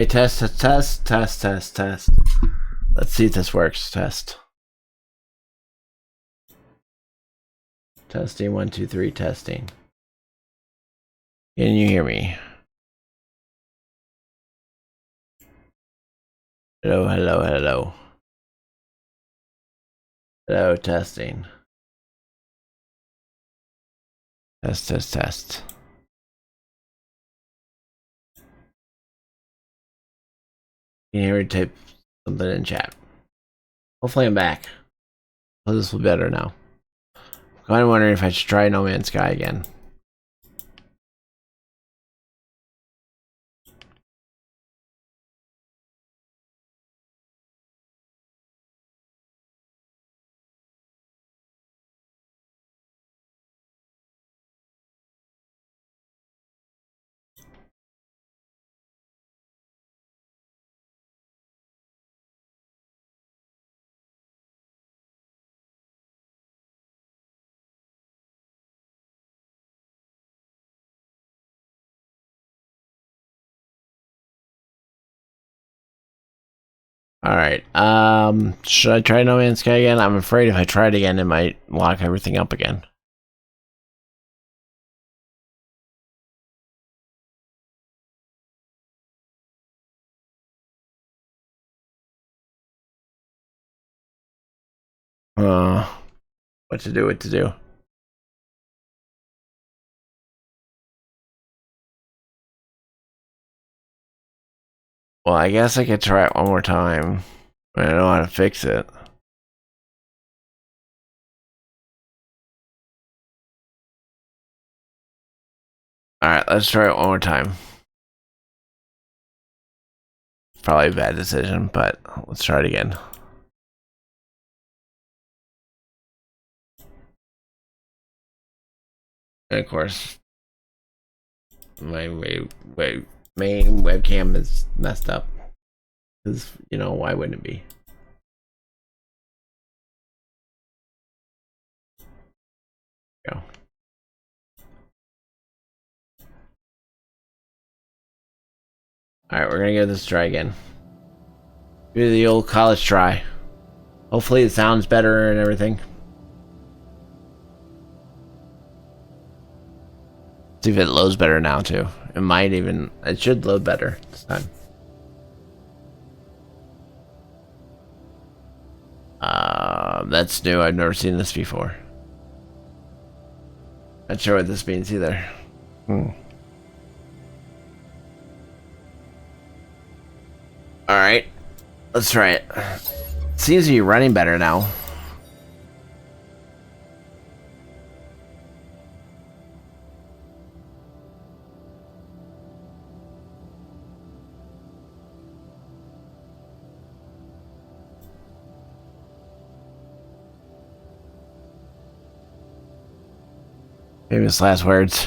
Hey, test, test, test, test, test, test. Let's see if this works. Test. Testing, 1, 2, 3, testing. Can you hear me? Hello, hello, hello. Hello, testing. Test, test, test. Can you hear me type something in chat? Hopefully I'm back. Oh, this will be better now. I'm kind of wondering if I should try No Man's Sky again. Alright, should I try No Man's Sky again? I'm afraid if I try it again, it might lock everything up again. What to do, what to do. Well, I guess I could try it one more time. I don't know how to fix it. Alright, let's try it one more time. Probably a bad decision, but let's try it again. And of course, my main webcam is messed up. Because, you know, why wouldn't it be? Go. Alright, we're gonna give this a try again. Do the old college try. Hopefully it sounds better and everything. See if it loads better now too. It should load better this time. That's new. I've never seen this before. Not sure what this means either. Alright. Let's try it. Seems to be running better now. Famous last words.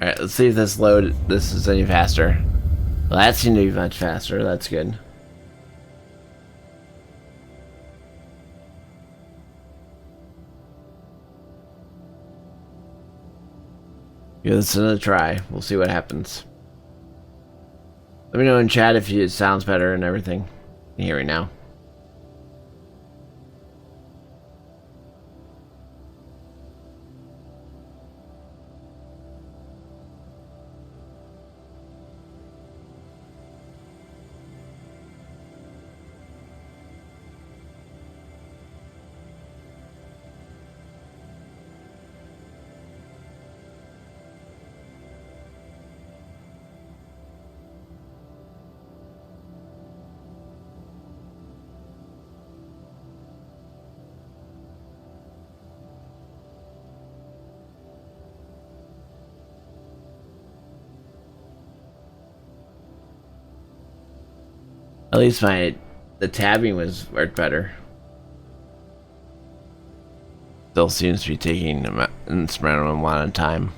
Alright, let's see if this is any faster. Well, that seemed to be much faster. That's good. Give this another try. We'll see what happens. Let me know in chat if it sounds better and everything. You hear me now. At least the tabbing worked better. Still seems to be taking an instrumental amount of time.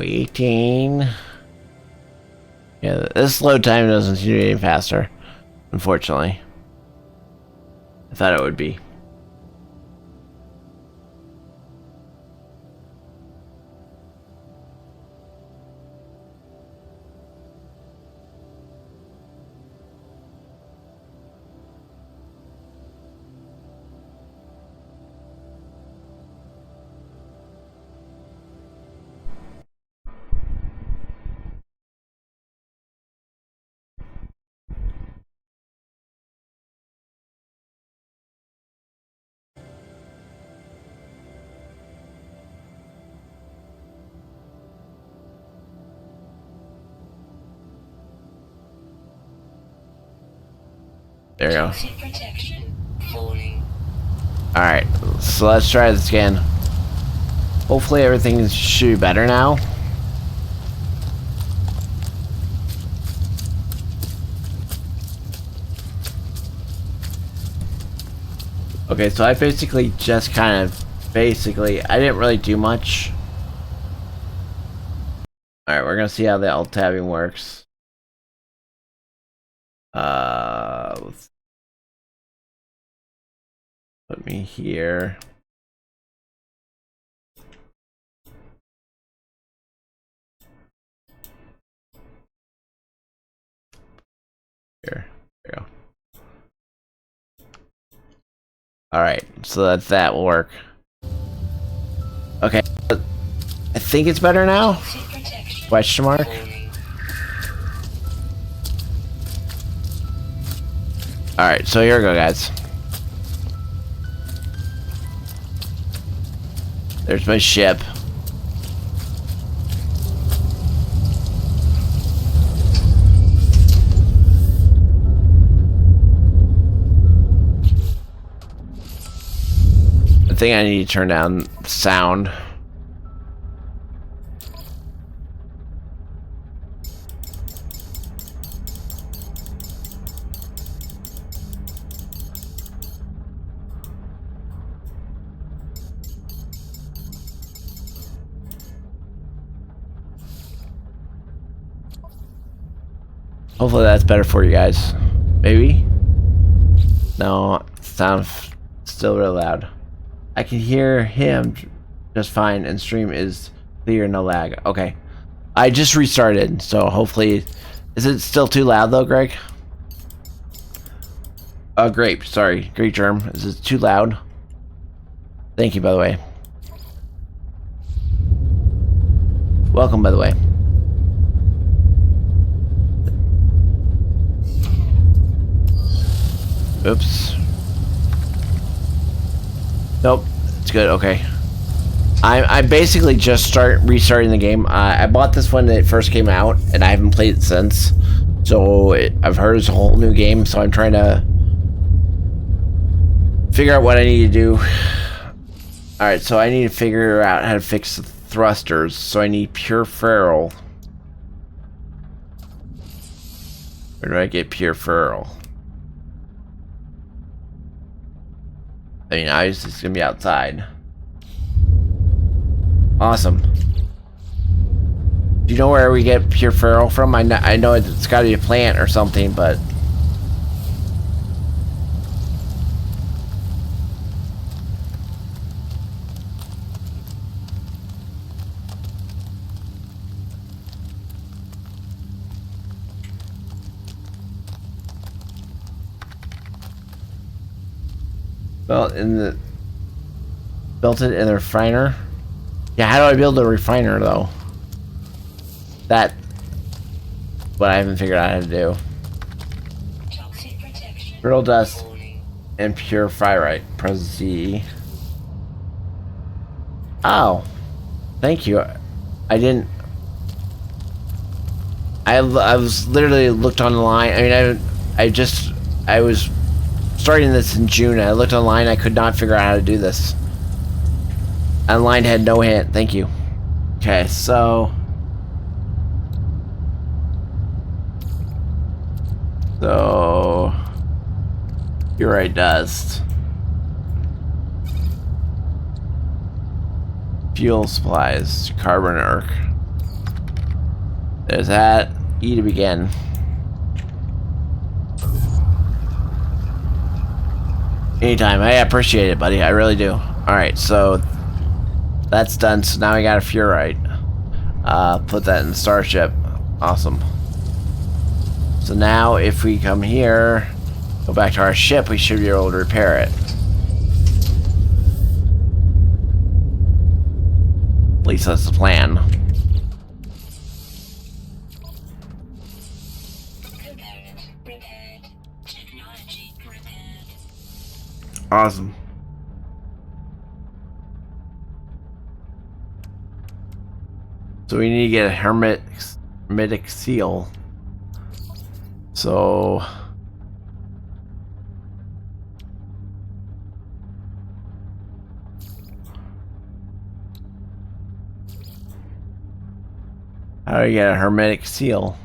waiting. Yeah, this load time doesn't seem to be any faster, unfortunately. I thought it would be. There we go. Alright, so let's try this again. Hopefully everything should be better now. Okay, so I basically just kind of I didn't really do much. Alright, we're gonna see how the alt tabbing works. Let's put me here. Here, there we go. Alright, so that will work. Okay, I think it's better now? Question mark? Alright, so here we go, guys. There's my ship. I think I need to turn down sound. Hopefully that's better for you guys. Maybe? No, sound still real loud. I can hear him just fine and stream is clear, no lag. Okay. I just restarted, so hopefully... Is it still too loud though, Greg? Grape, sorry. Great germ. Is it too loud? Thank you, by the way. Welcome, by the way. Oops. Nope. It's good. Okay. I basically just restarting the game. I bought this when it first came out, and I haven't played it since. So I've heard it's a whole new game, so I'm trying to figure out what I need to do. Alright, so I need to figure out how to fix the thrusters. So I need pure ferrule. Where do I get pure ferrule? I mean, obviously it's gonna be outside. Awesome. Do you know where we get pure ferrule from? I know it's gotta be a plant or something, but... Well, built it in the refiner. Yeah, how do I build a refiner though? That what I haven't figured out how to do. Brittle dust and pure fyrite. Press Z. Oh, thank you. I didn't. I was literally looked online. I mean, I was starting this in June. I looked online. I could not figure out how to do this. Online had no hint. Thank you. Okay, so purite dust, fuel supplies, carbon arc. There's that. E to begin. Anytime. I appreciate it, buddy. I really do. Alright, so that's done. So now we got a Furite. Put that in the starship. Awesome. So now if we come here, go back to our ship, we should be able to repair it. At least that's the plan. Awesome. So we need to get a hermetic seal. So how do you get a hermetic seal?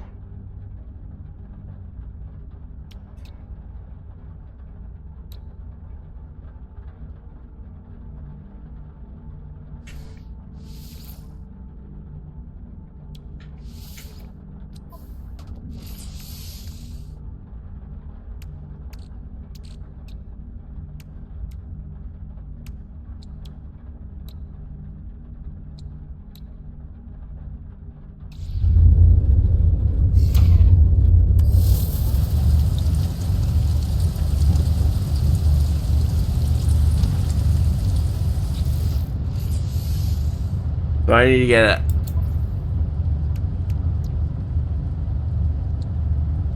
So I need to get a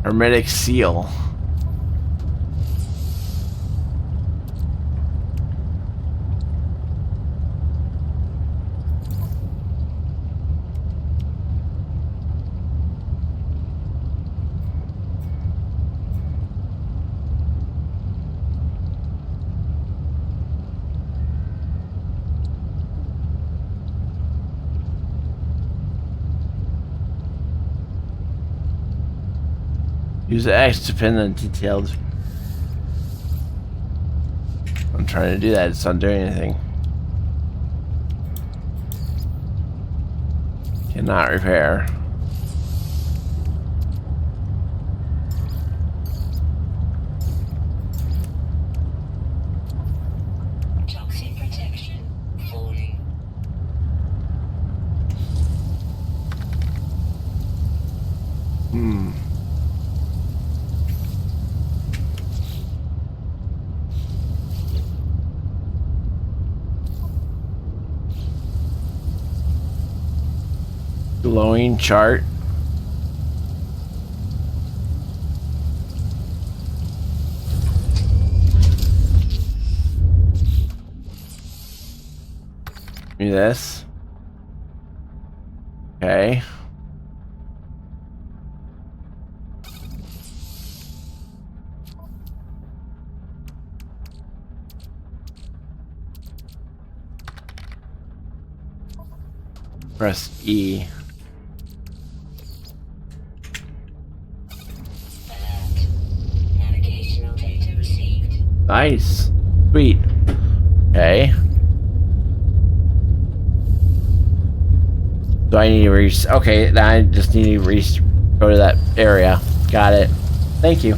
hermetic seal. Use X to pin the detailed. I'm trying to do that, it's not doing anything. Cannot repair. Toxic protection falling. Glowing chart. Give me this. Okay. Press E. Navigational data received. Nice. Sweet. Okay. Do I need to okay, I just need to go to that area. Got it. Thank you.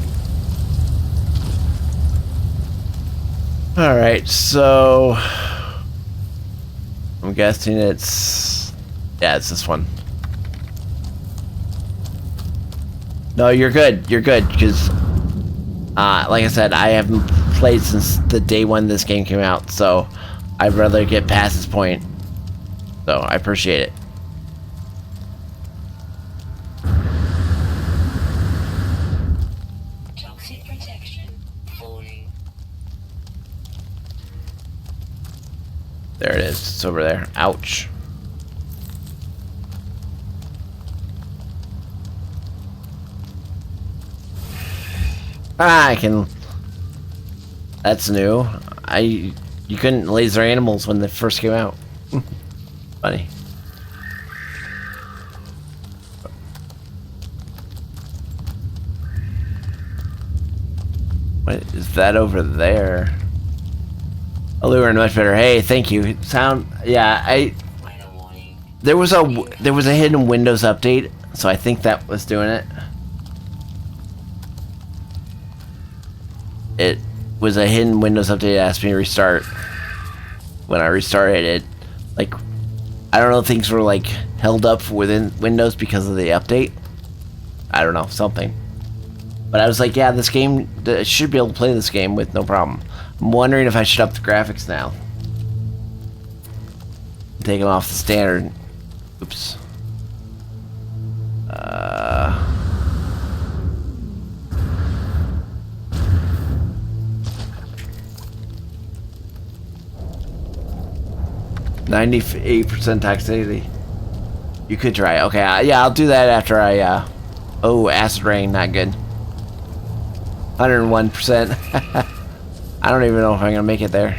Alright, so I'm guessing it's this one. No, you're good. You're good, because like I said, I haven't played since the day one this game came out, so I'd rather get past this point. So I appreciate it. Toxic protection falling. There it is. It's over there. Ouch. I can. That's new. You couldn't laser animals when they first came out. Funny. What is that over there? Allure much better. Hey, thank you. Sound. Yeah, there was a hidden Windows update So I think that was doing it. It was a hidden Windows update that asked me to restart. When I restarted it, like, I don't know, things were like held up within Windows because of the update. I don't know, something. But I was like, yeah, this game, I should be able to play this game with no problem. I'm wondering if I should up the graphics now. Take them off the standard. Oops. Uh... 98% toxicity. You could try. Okay, yeah, I'll do that after I, oh, acid rain, not good. 101%. I don't even know if I'm gonna make it there.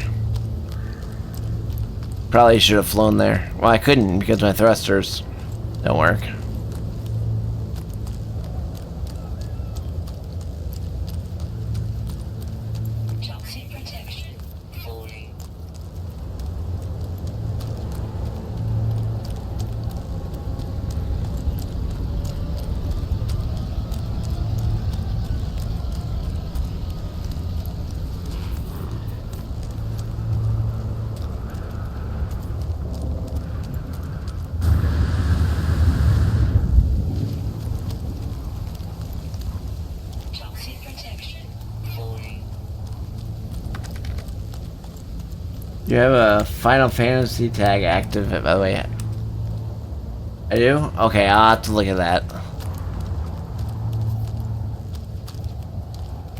Probably should have flown there. Well, I couldn't because my thrusters don't work. Toxic protection falling. Toxic protection falling. You have a Final Fantasy tag active, by the way. I do? Okay, I'll have to look at that.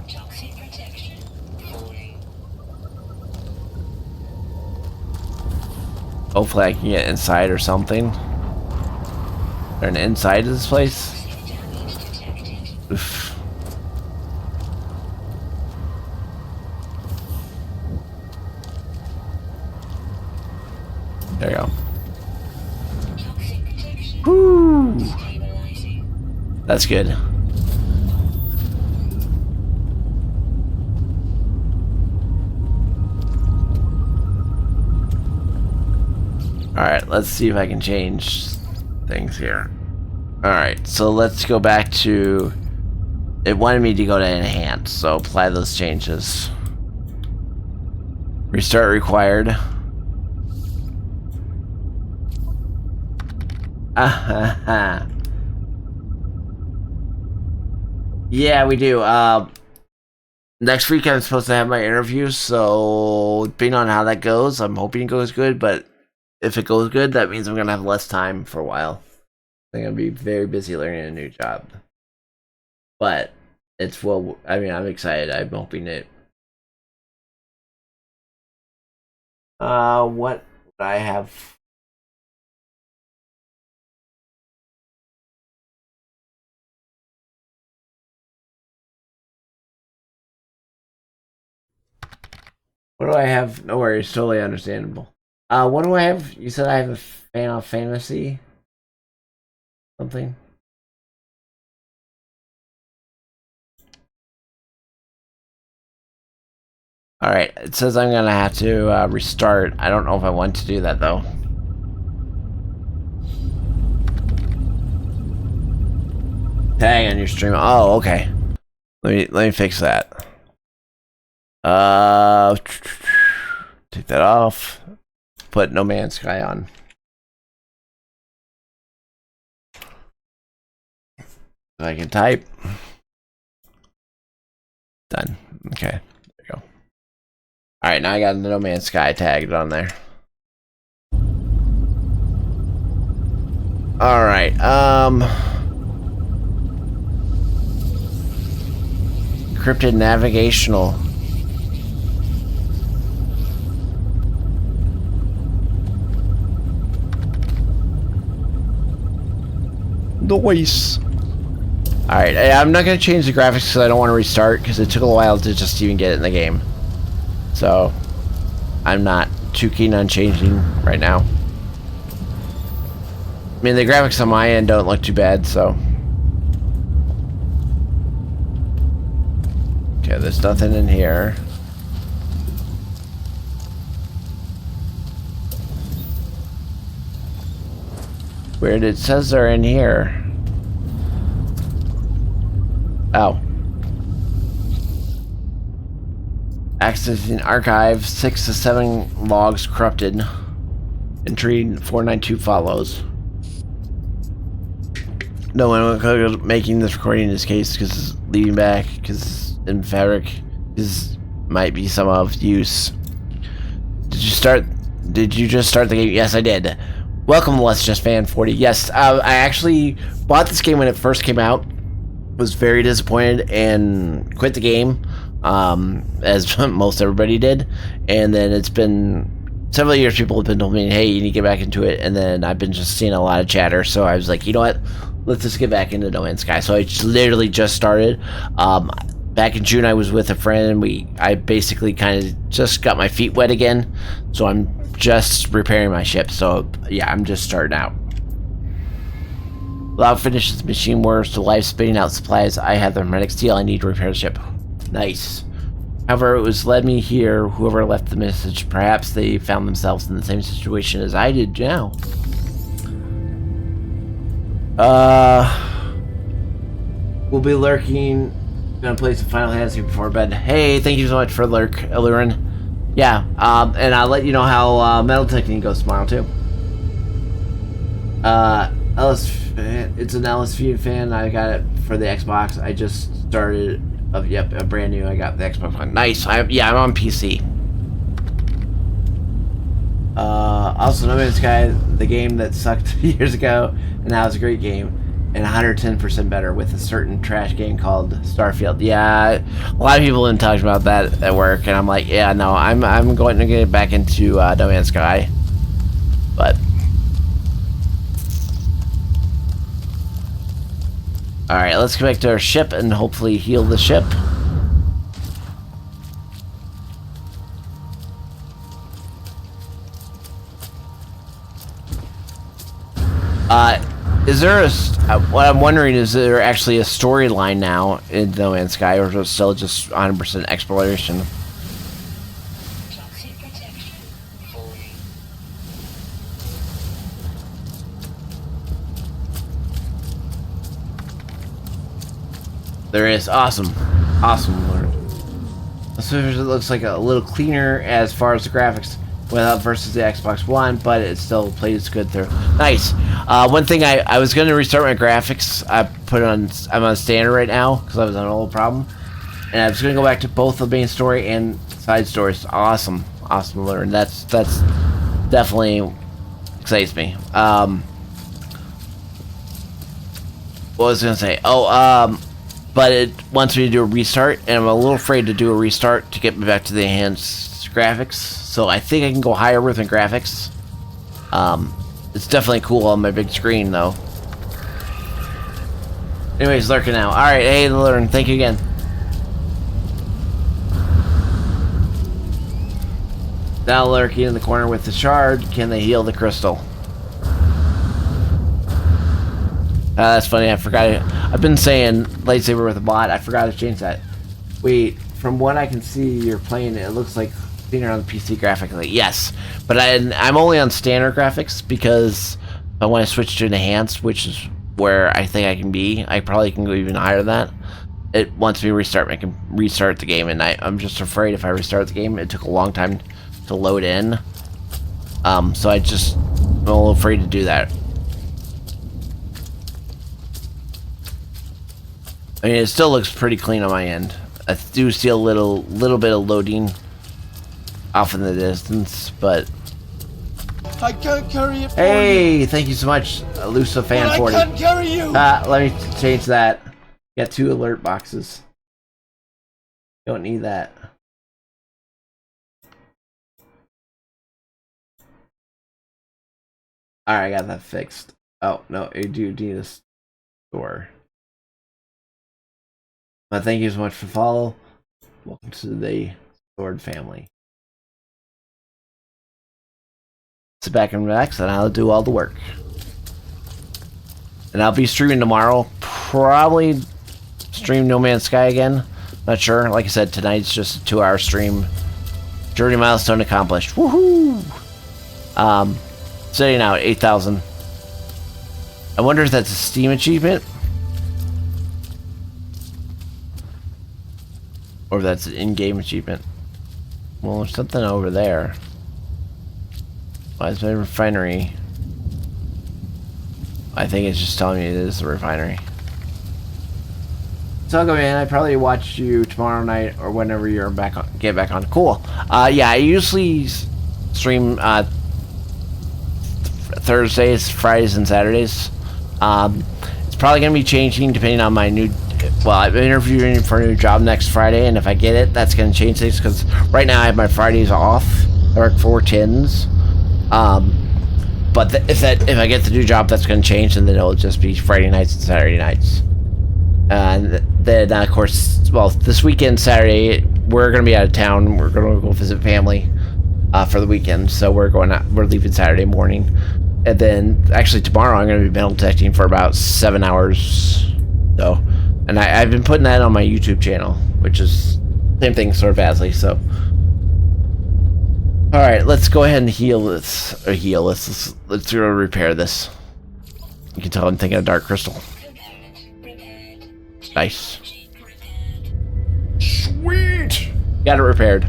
Toxic protection falling. Hopefully I can get inside or something. Or an inside of this place. Toxic damage detected. Oof. There you go. Toxic protection Woo! stabilizing. That's good. Alright, let's see if I can change things here. Alright, so let's go back to... It wanted me to go to Enhance, so apply those changes. Restart required. Yeah, we do. Next week I'm supposed to have my interview, so depending on how that goes, I'm hoping it goes good, but if it goes good, that means I'm gonna have less time for a while. I'm gonna be very busy learning a new job. But it's, well, I mean, I'm excited. I'm hoping it. What would I have? What do I have? No worries, totally understandable. What do I have? You said I have a Final Fantasy something. Alright, it says I'm gonna have to restart. I don't know if I want to do that though. Tag on your stream. Oh, okay. Let me fix that. Take that off. Put No Man's Sky on. I can type. Done. Okay. There you go. Alright, now I got the No Man's Sky tagged on there. Alright, encrypted navigational. Noise. Alright, I'm not going to change the graphics because I don't want to restart because it took a while to just even get it in the game. So, I'm not too keen on changing right now. I mean, the graphics on my end don't look too bad, so. Okay, there's nothing in here. Weird, it says they're in here. Oh. Accessing archive, 6 to 7 logs corrupted. Entry 492 follows. No one making this recording in this case because leaving back because in Fabric is might be some of use. Did you just start the game? Yes, I did. Welcome, Let's Just Fan 40. Yes, I actually bought this game when it first came out. Was very disappointed and quit the game, as most everybody did. And then it's been several years. People have been telling me, "Hey, you need to get back into it." And then I've been just seeing a lot of chatter, so I was like, you know what? Let's just get back into No Man's Sky. So I literally just started. Back in June, I was with a friend, and I basically kind of just got my feet wet again. So I'm just repairing my ship. So yeah, I'm just starting out. Without finishes machine works to life spitting out supplies, I have the hermetic steel I need to repair the ship. Nice. However, it was led me here. Whoever left the message, perhaps they found themselves in the same situation as I did now. We'll be lurking. Gonna play some Final Fantasy before bed. Hey, thank you so much for lurk, Allurin. Yeah, and I'll let you know how Metal Technique goes tomorrow too. It's an LSV fan. I got it for the Xbox. I just started. Yep, a brand new. I got the Xbox One. Nice. I'm on PC. Also, No Man's Sky, the game that sucked years ago, and now it's a great game. And 110% better with a certain trash game called Starfield. Yeah, a lot of people have been talking about that at work, and I'm like, yeah, no, I'm going to get back into No Man's Sky. But all right, let's go back to our ship and hopefully heal the ship. Is there what I'm wondering is there actually a storyline now in No Man's Sky, or is it still just 100% exploration? Toxic protection. Fully. There is. Awesome. So it looks like a little cleaner as far as the graphics versus the Xbox One, but it still plays good through. Nice. One thing I was going to restart my graphics. I'm on standard right now because I was on a little problem, and I was going to go back to both the main story and side stories. Awesome to learn. That's definitely excites me. What was I going to say? But it wants me to do a restart, and I'm a little afraid to do a restart to get me back to the enhanced graphics. So I think I can go higher with the graphics. It's definitely cool on my big screen, though. Anyways, lurking now. Alright, hey, Learn, thank you again. Now lurking in the corner with the shard, can they heal the crystal? That's funny, I forgot. I've been saying lightsaber with a bot, I forgot to change that. Wait, from what I can see, you're playing it looks like cleaner on the PC graphically. Yes, but I'm only on standard graphics because I want to switch to enhanced, which is where I think I can be. I probably can go even higher than that. It wants me to restart. I can restart the game, and I'm just afraid if I restart the game, it took a long time to load in. So I'm a little afraid to do that. I mean, it still looks pretty clean on my end. I do see a little bit of loading off in the distance, but I can't carry it for you. Hey, thank you so much, Lusa Fan 40. I can't carry you. Let me change that. Got 2 alert boxes. Don't need that. Alright, I got that fixed. Oh, no, I do need a store. But thank you so much for the follow. Welcome to the Sword family. Sit back and relax, and I'll do all the work. And I'll be streaming tomorrow. Probably stream No Man's Sky again. Not sure. Like I said, tonight's just a 2-hour stream. Journey milestone accomplished. Woohoo! Sitting out 8,000. I wonder if that's a Steam achievement. Or if that's an in-game achievement. Well, there's something over there. Why is my refinery? I think it's just telling me it is the refinery. So, man, I probably watch you tomorrow night or whenever you're back on, get back on. Cool. Yeah, I usually stream Thursdays, Fridays, and Saturdays. It's probably gonna be changing depending on my new. Well, I'm interviewing for a new job next Friday, and if I get it, that's gonna change things because right now I have my Fridays off. I work 4/10s. But if I get the new job, that's gonna change, and then it'll just be Friday nights and Saturday nights. And then, of course, well, this weekend, Saturday, we're gonna be out of town. We're gonna go visit family for the weekend, so we're leaving Saturday morning, and then actually tomorrow I'm gonna be metal detecting for about 7 hours. So, and I've been putting that on my YouTube channel, which is same thing, sort of Ashley. So, all right, let's go ahead and heal this. Or heal this. Let's go repair this. You can tell I'm thinking of Dark Crystal. Nice. Sweet! Got it repaired.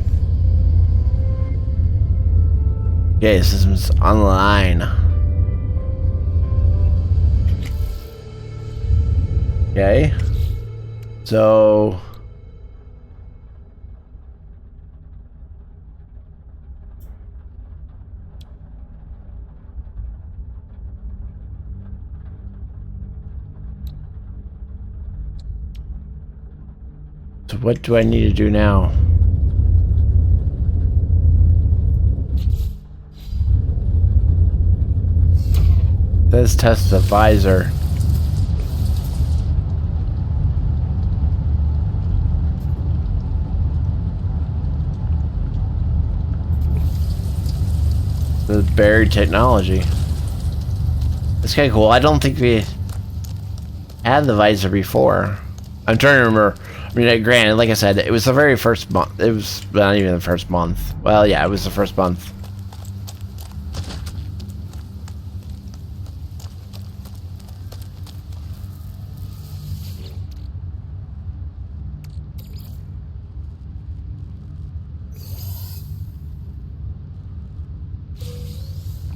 Okay, system's online. Okay. So... So what do I need to do now? Let's test the visor. The buried technology. That's kind of cool. I don't think we had the visor before. I'm trying to remember. I mean, granted, like I said, it was the very first month. It was not even the first month. Well, yeah, it was the first month.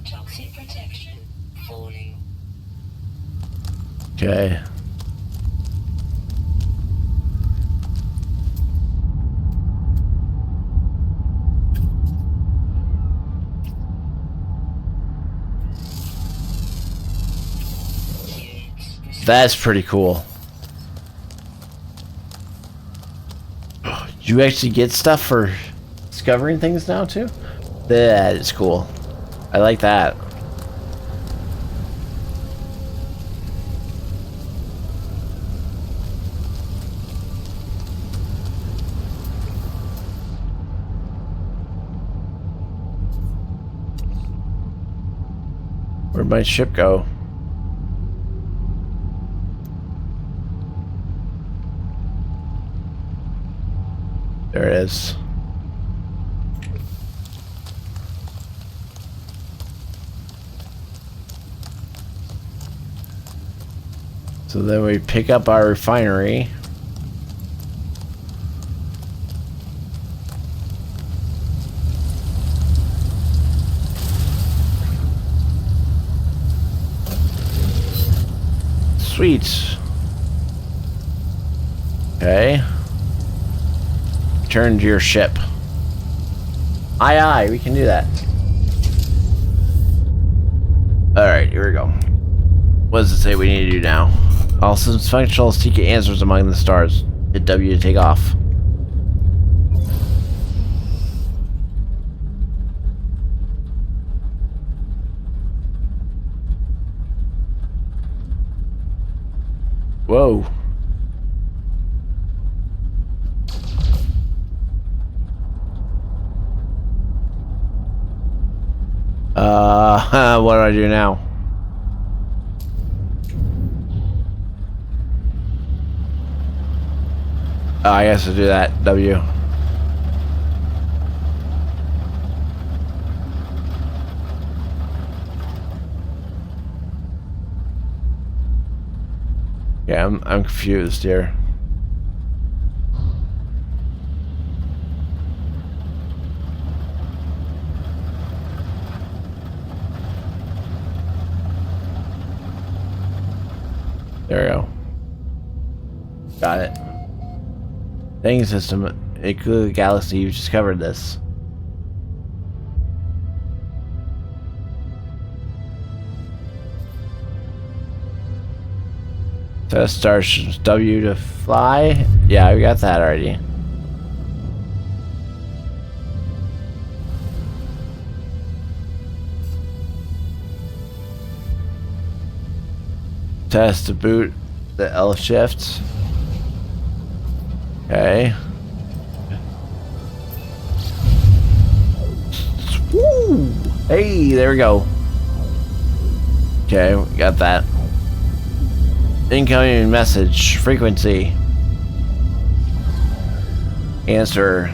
Toxic protection falling. Okay. That's pretty cool. You actually get stuff for discovering things now too? That is cool. I like that. Where'd my ship go? There it is. So then we pick up our refinery. Sweet. Okay. Return to your ship. Aye, aye, we can do that. Alright, here we go. What does it say we need to do now? All systems functional, seek answers among the stars. Hit W to take off. Whoa. What do I do now? Oh, I guess to do that. W. Yeah, I'm confused here. There we go. Got it. Thank you, system. Include Galaxy, you've discovered this. Test start W to fly. Yeah, we got that already. Test to boot the L shift. Okay. Woo! Hey, there we go. Okay, we got that. Incoming message. Frequency. Answer.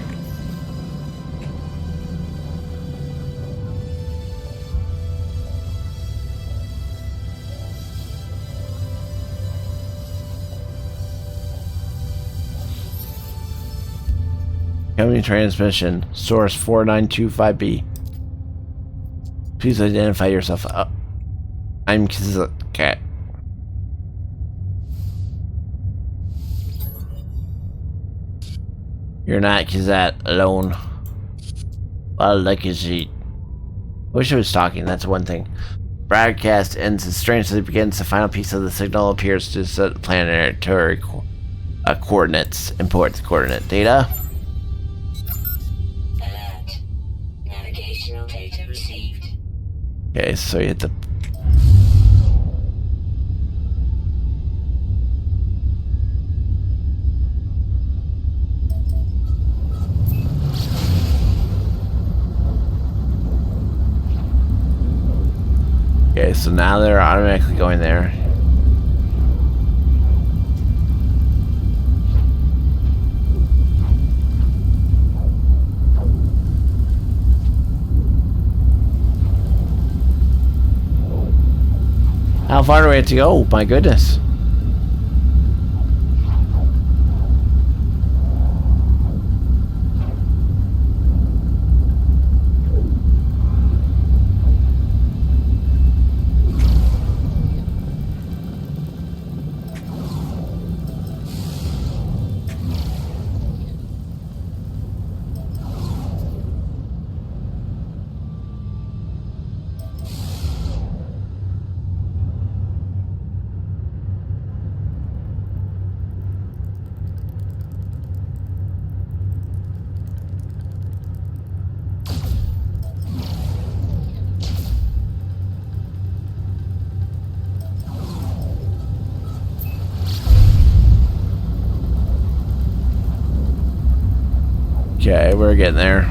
Incoming transmission. Source 4925B. Please identify yourself. I'm Cat. You're not Kizat alone. Well, like his I wish I was talking, that's one thing. Broadcast ends and strangely begins. The final piece of the signal appears to set planetary coordinates. Import the coordinate data. Alert. Navigational data received. Okay, so you hit the... Okay, so now they're automatically going there. How far do we have to go? My goodness. Okay, we're getting there.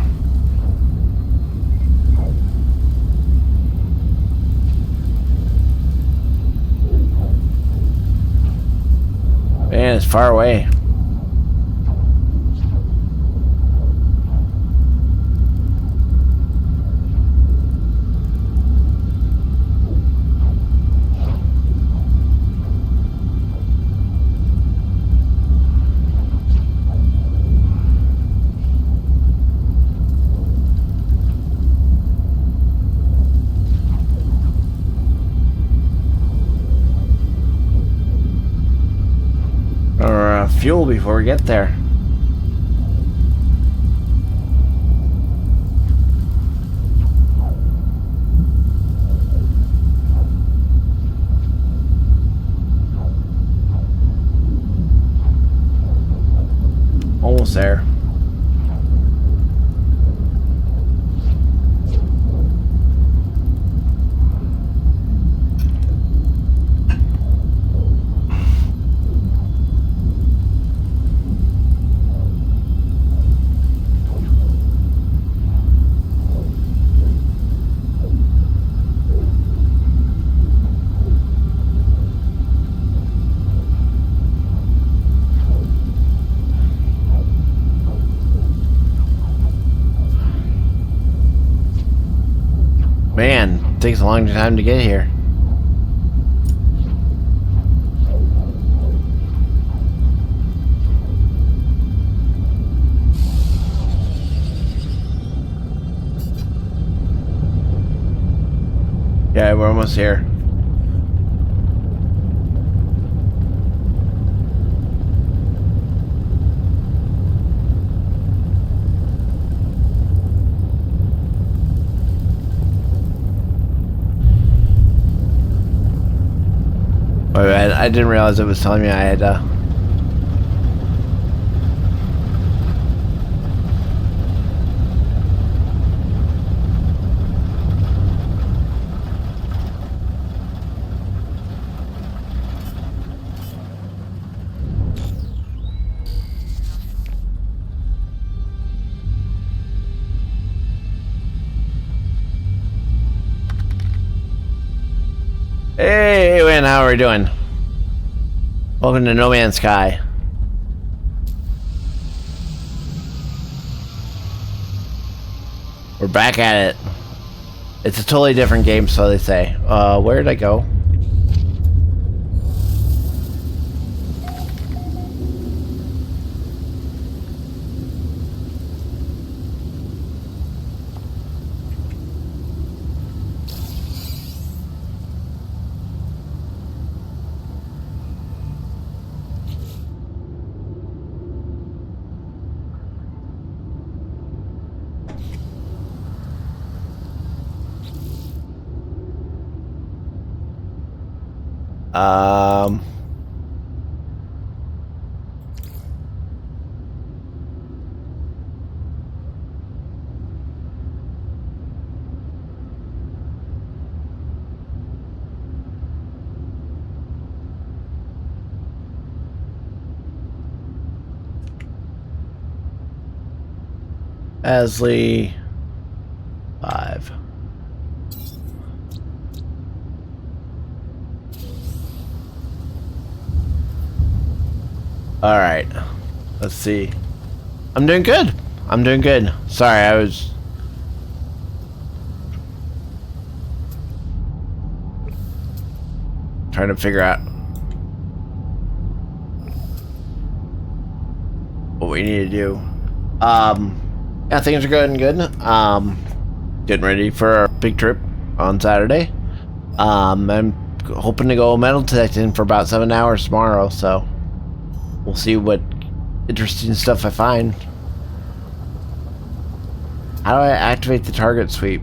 Man, it's far away. Or fuel before we get there. Almost there. Man, it takes a long time to get here. Yeah, we're almost here. My bad. I didn't realize it was telling me I had Hey, Wayne, how are we doing? Welcome to No Man's Sky. We're back at it. It's a totally different game, so they say. Where did I go? Um... Asley 5. All right, let's see. I'm doing good. I'm doing good. Sorry, I was trying to figure out what we need to do. Yeah, things are going good. Getting ready for a big trip on Saturday. I'm hoping to go metal detecting for about 7 hours tomorrow, so we'll see what interesting stuff I find. How do I activate the target sweep?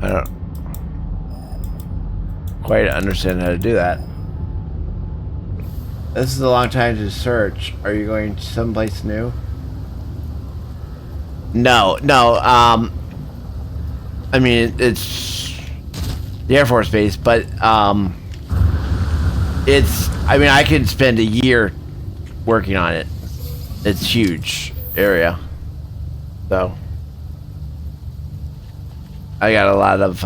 I don't quite understand how to do that. This is a long time to search. Are you going someplace new? No. I mean, it's the Air Force Base, but it's, I mean, I could spend a year working on it. It's huge area. So I got a lot of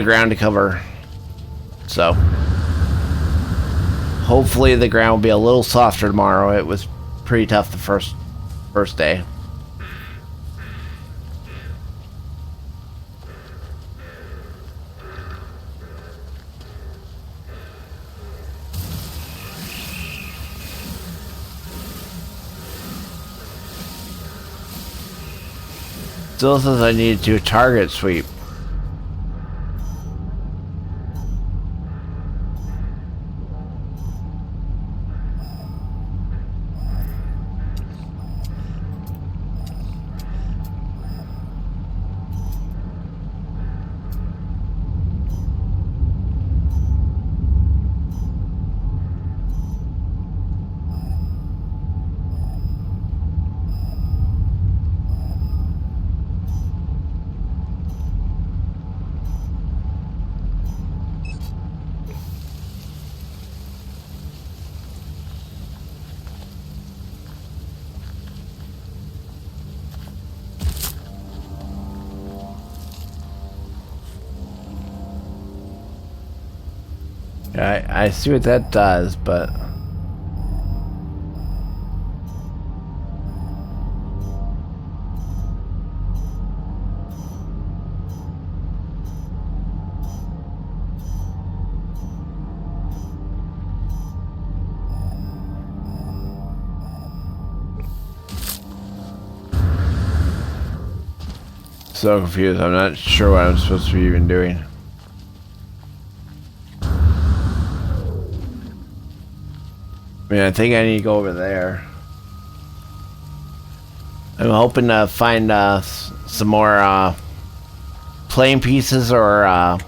ground to cover. So hopefully the ground will be a little softer tomorrow. It was pretty tough the first day. Still says I need to do a target sweep. I see what that does, but So confused. I'm not sure what I'm supposed to be even doing. I mean, I think I need to go over there. I'm hoping to find some more playing pieces or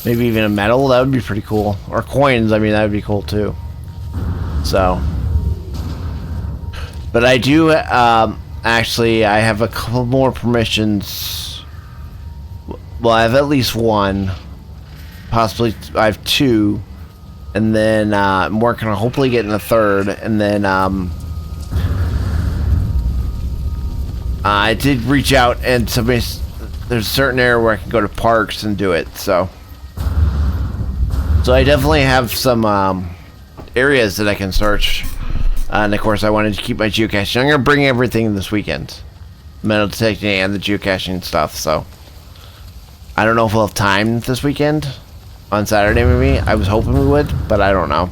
maybe even a medal. That would be pretty cool. Or coins. I mean, that would be cool too. So, but I do actually. I have a couple more permissions. Well, I have at least one. Possibly, I have two. And then I'm working on hopefully getting a third. And then I did reach out, and there's a certain area where I can go to parks and do it. So I definitely have some areas that I can search. And of course, I wanted to keep my geocaching. I'm gonna bring everything this weekend, metal detecting and the geocaching stuff. So I don't know if we'll have time this weekend. On Saturday, maybe. I was hoping we would, but I don't know.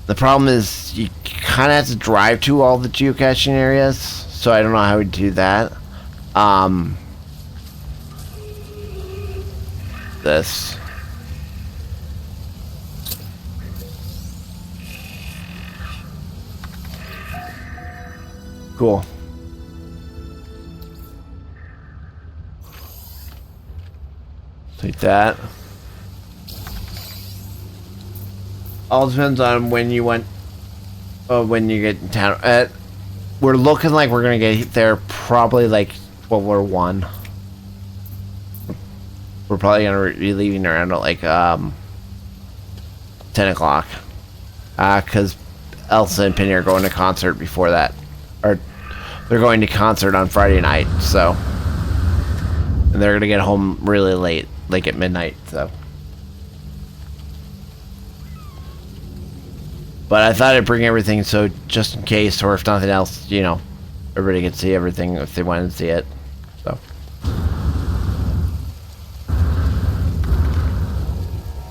The problem is you kind of have to drive to all the geocaching areas, so I don't know how we do that. This. Cool. Take that. All depends on when you went. When you get in town. We're looking like we're gonna get there probably like we're 1. We're probably gonna be leaving around at like 10 o'clock. Cause Elsa and Penny are going to concert before that, or they're going to concert on Friday night. So, and they're gonna get home really late. Like at midnight, so. But I thought I'd bring everything, so just in case, or if nothing else, you know, everybody can see everything if they wanted to see it. So.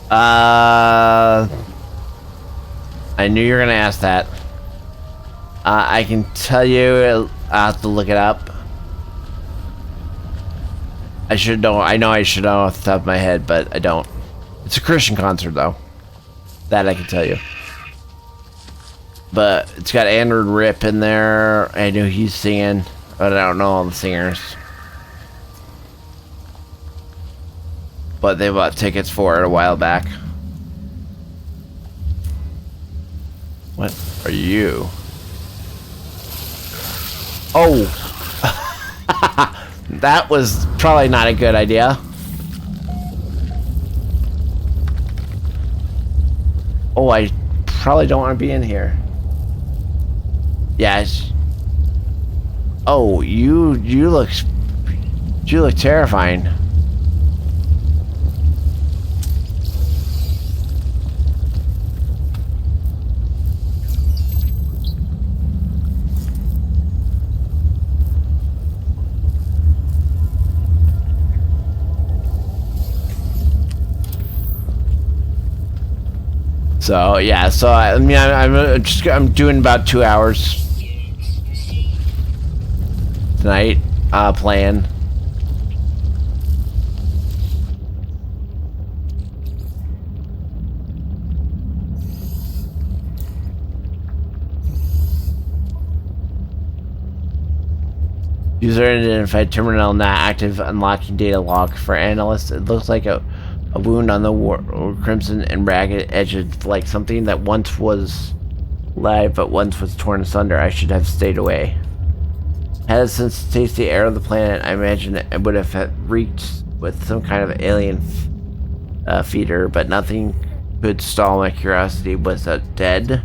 I knew you were gonna ask that. I can tell you, I have to look it up. I should know. I know I should know off the top of my head, but I don't. It's a Christian concert, though. That I can tell you. But it's got Andrew Rip in there. I know he's singing, but I don't know all the singers. But they bought tickets for it a while back. What are you? Oh! That was probably not a good idea. Oh, I probably don't want to be in here. Yes. Oh, you look terrifying. So yeah, so I mean, I'm doing about 2 hours tonight, playing. User identified terminal not active. Unlocking data log for analysts. It looks like a wound on the crimson and ragged edges, like something that once was live but once was torn asunder. I should have stayed away. Had since tasted the air of the planet, I imagine it would have reeked with some kind of alien feeder, but nothing could stall my curiosity. Was it dead?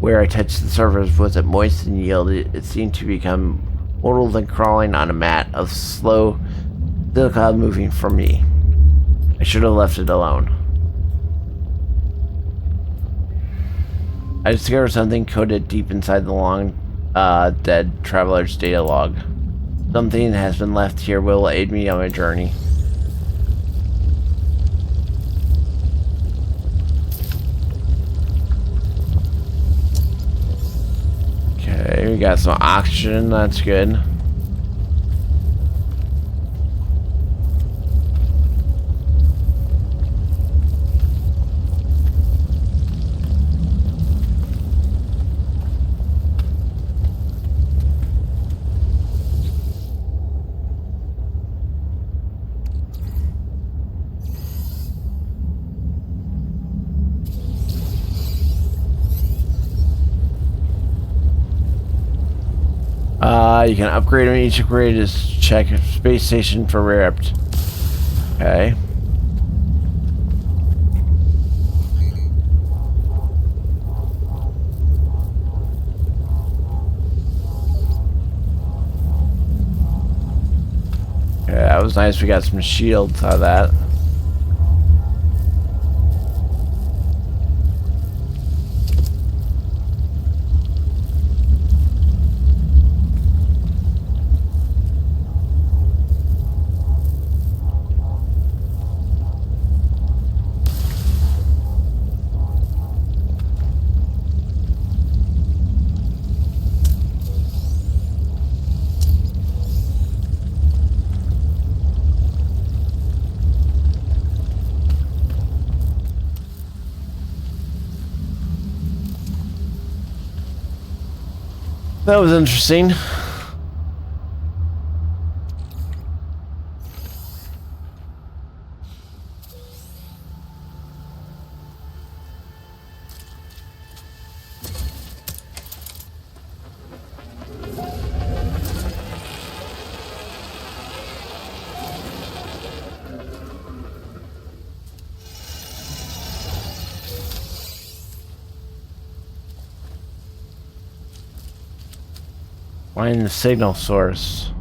Where I touched the surface, was it moist and yielded? It seemed to become mottled and crawling on a mat of slow silica moving from me. I should have left it alone. I discovered something coded deep inside the long dead traveler's data log. Something has been left here will aid me on my journey. Okay, we got some oxygen, that's good. You can upgrade them. Each upgrade is check space station for rare Okay. Okay, that was nice. We got some shields out of that. That was interesting. Find the signal source.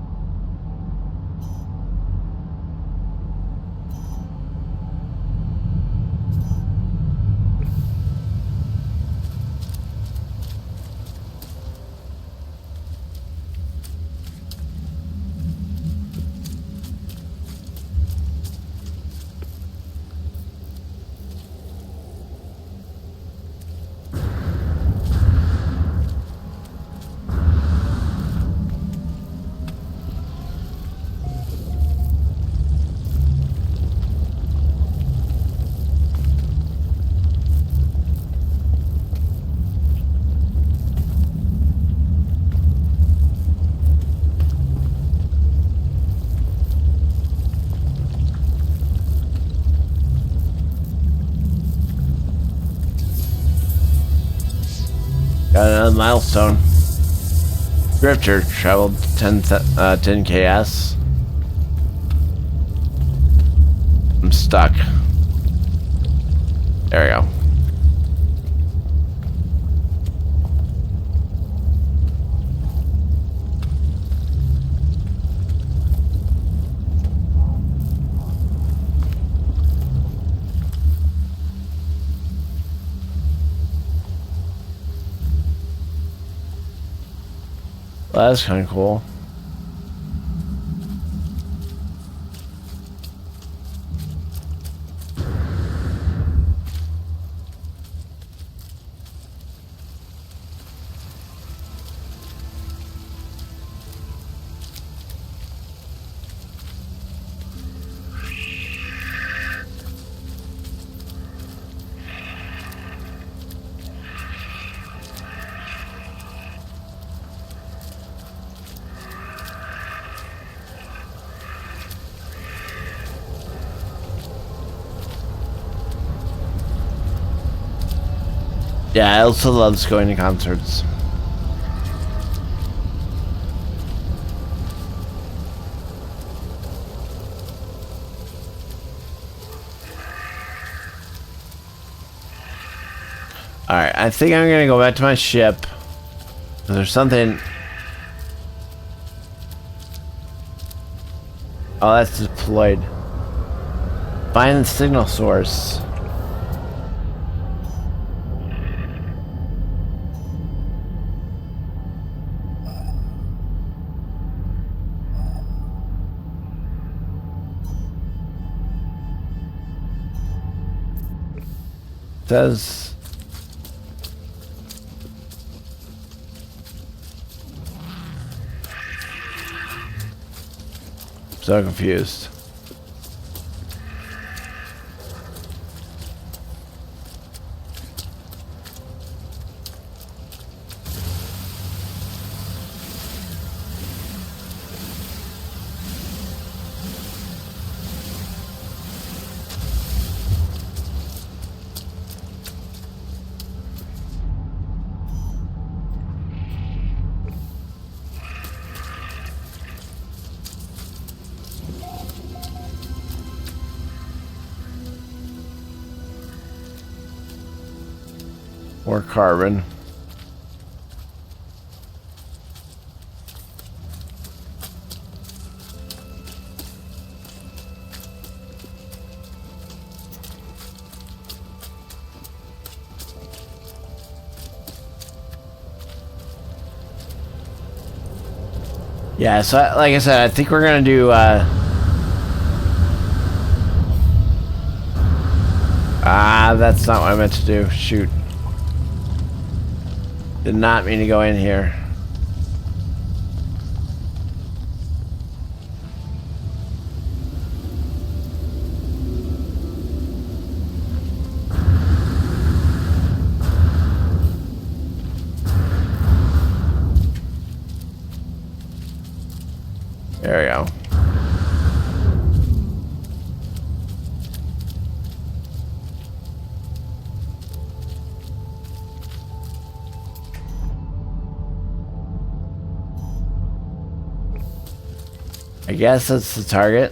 Got another milestone. Drifter traveled 10 KS. I'm stuck. There we go. Well, that's kind of cool. Yeah, I also loves going to concerts. Alright, I think I'm gonna go back to my ship. There's something... Oh, that's deployed. Find the signal source. Says so confused. More carbon. Yeah, so like I said, I think we're gonna do that's not what I meant to do. Shoot. Did not mean to go in here. There we go. I guess that's the target.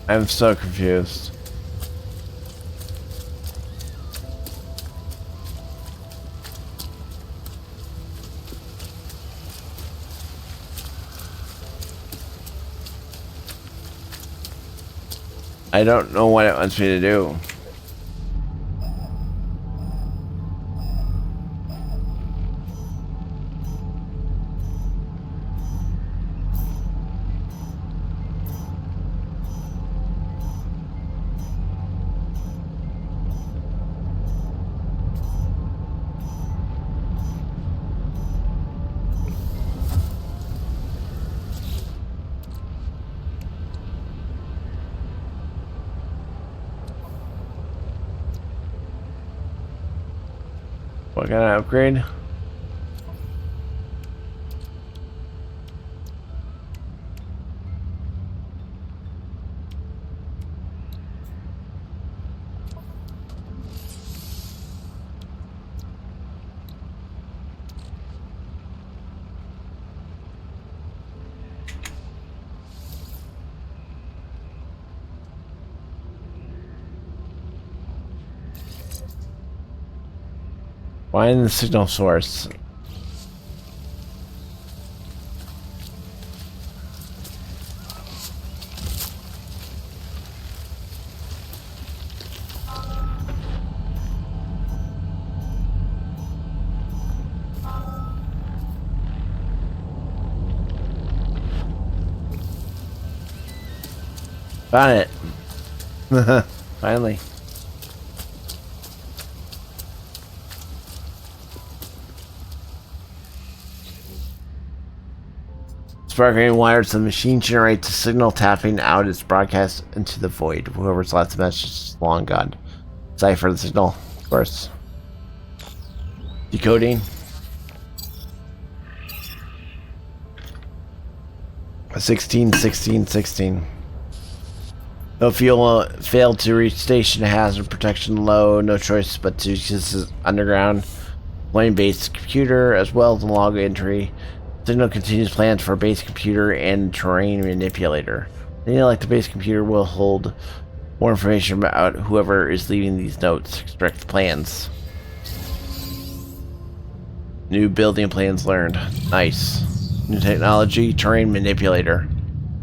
I'm so confused. I don't know what it wants me to do. What kind of upgrade? Find the signal source. Found it. Finally. Sparkling wires, the machine generates a signal, tapping out its broadcast into the void. Whoever's left the message is long gone. Cipher the signal, of course. Decoding. 16, 16, 16. No fuel failed to reach station. Hazard protection low. No choice but to use this underground plane-based computer as well as the log entry. Signal continues plans for base computer and terrain manipulator. Like the base computer will hold more information about whoever is leaving these notes. Extract plans. New building plans learned. Nice. New technology, terrain manipulator.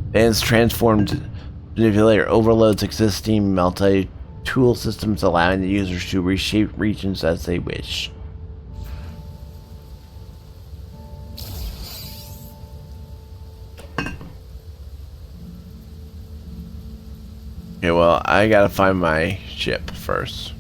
Advanced transformed manipulator overloads existing multi-tool systems, allowing the users to reshape regions as they wish. Okay, well, I gotta find my ship first.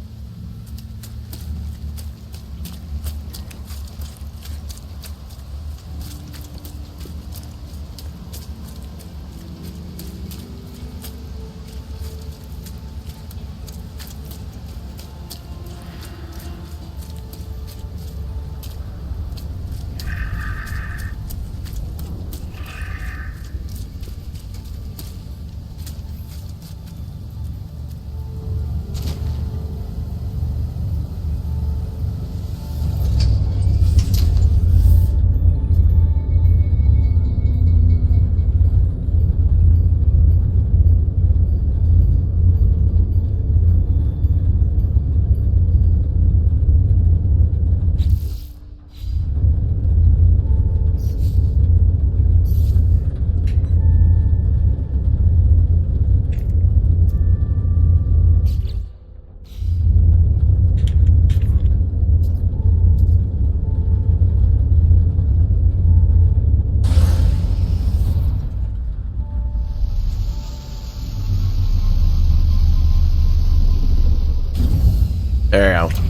There we go.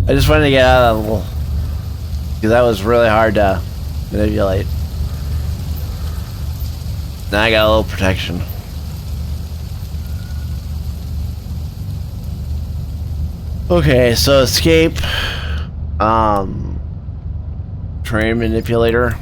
I just wanted to get out of that little... because that was really hard to manipulate. Now I got a little protection. Okay, so escape. Train manipulator.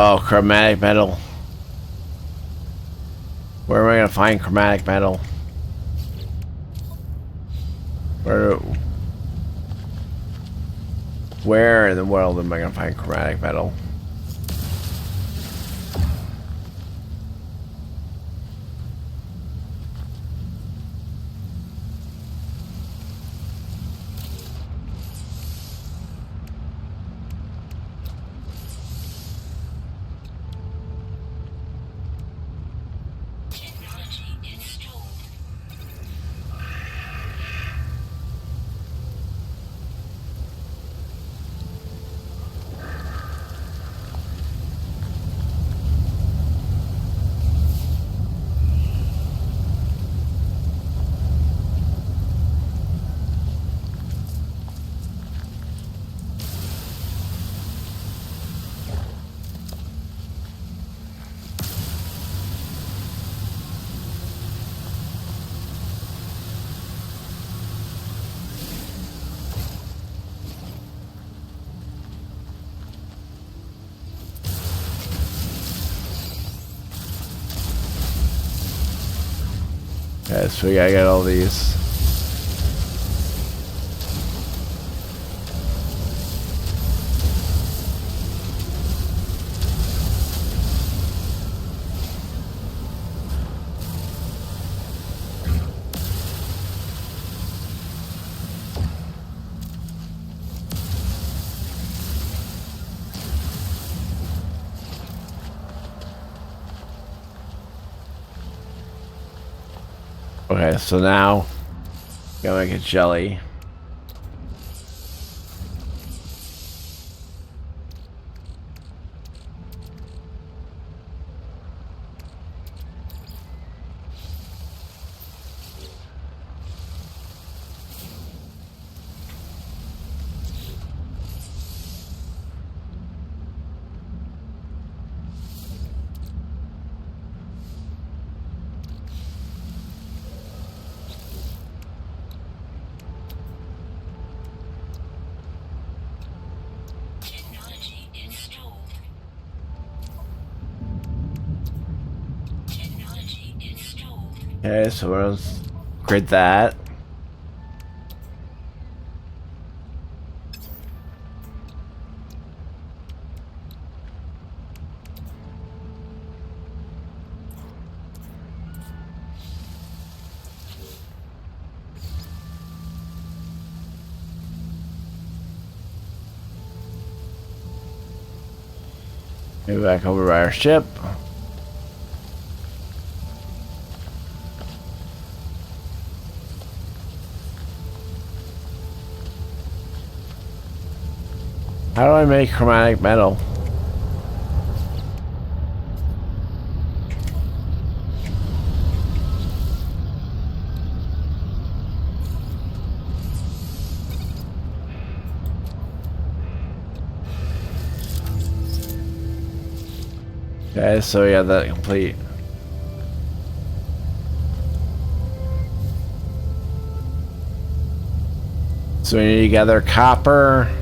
Oh, chromatic metal. Where am I gonna find chromatic metal? Where in the world am I gonna find chromatic metal? Okay, so we gotta get all these. Okay, so now gotta make a jelly. Okay, so we're gonna create that. Move back over by our ship. How do I make chromatic metal? Okay, so yeah, that complete. So we need to gather copper.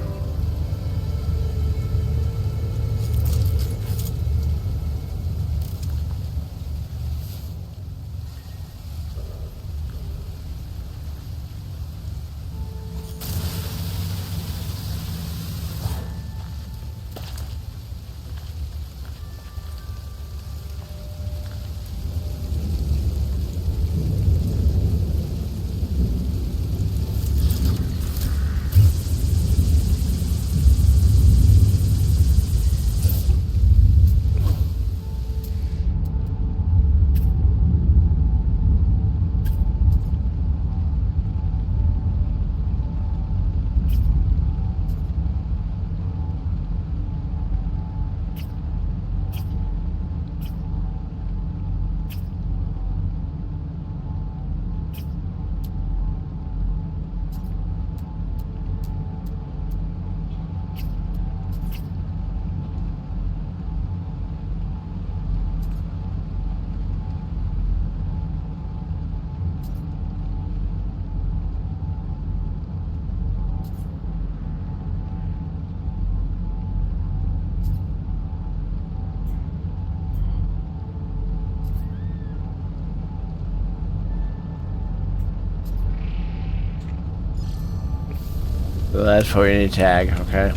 So that's what we need to tag, okay.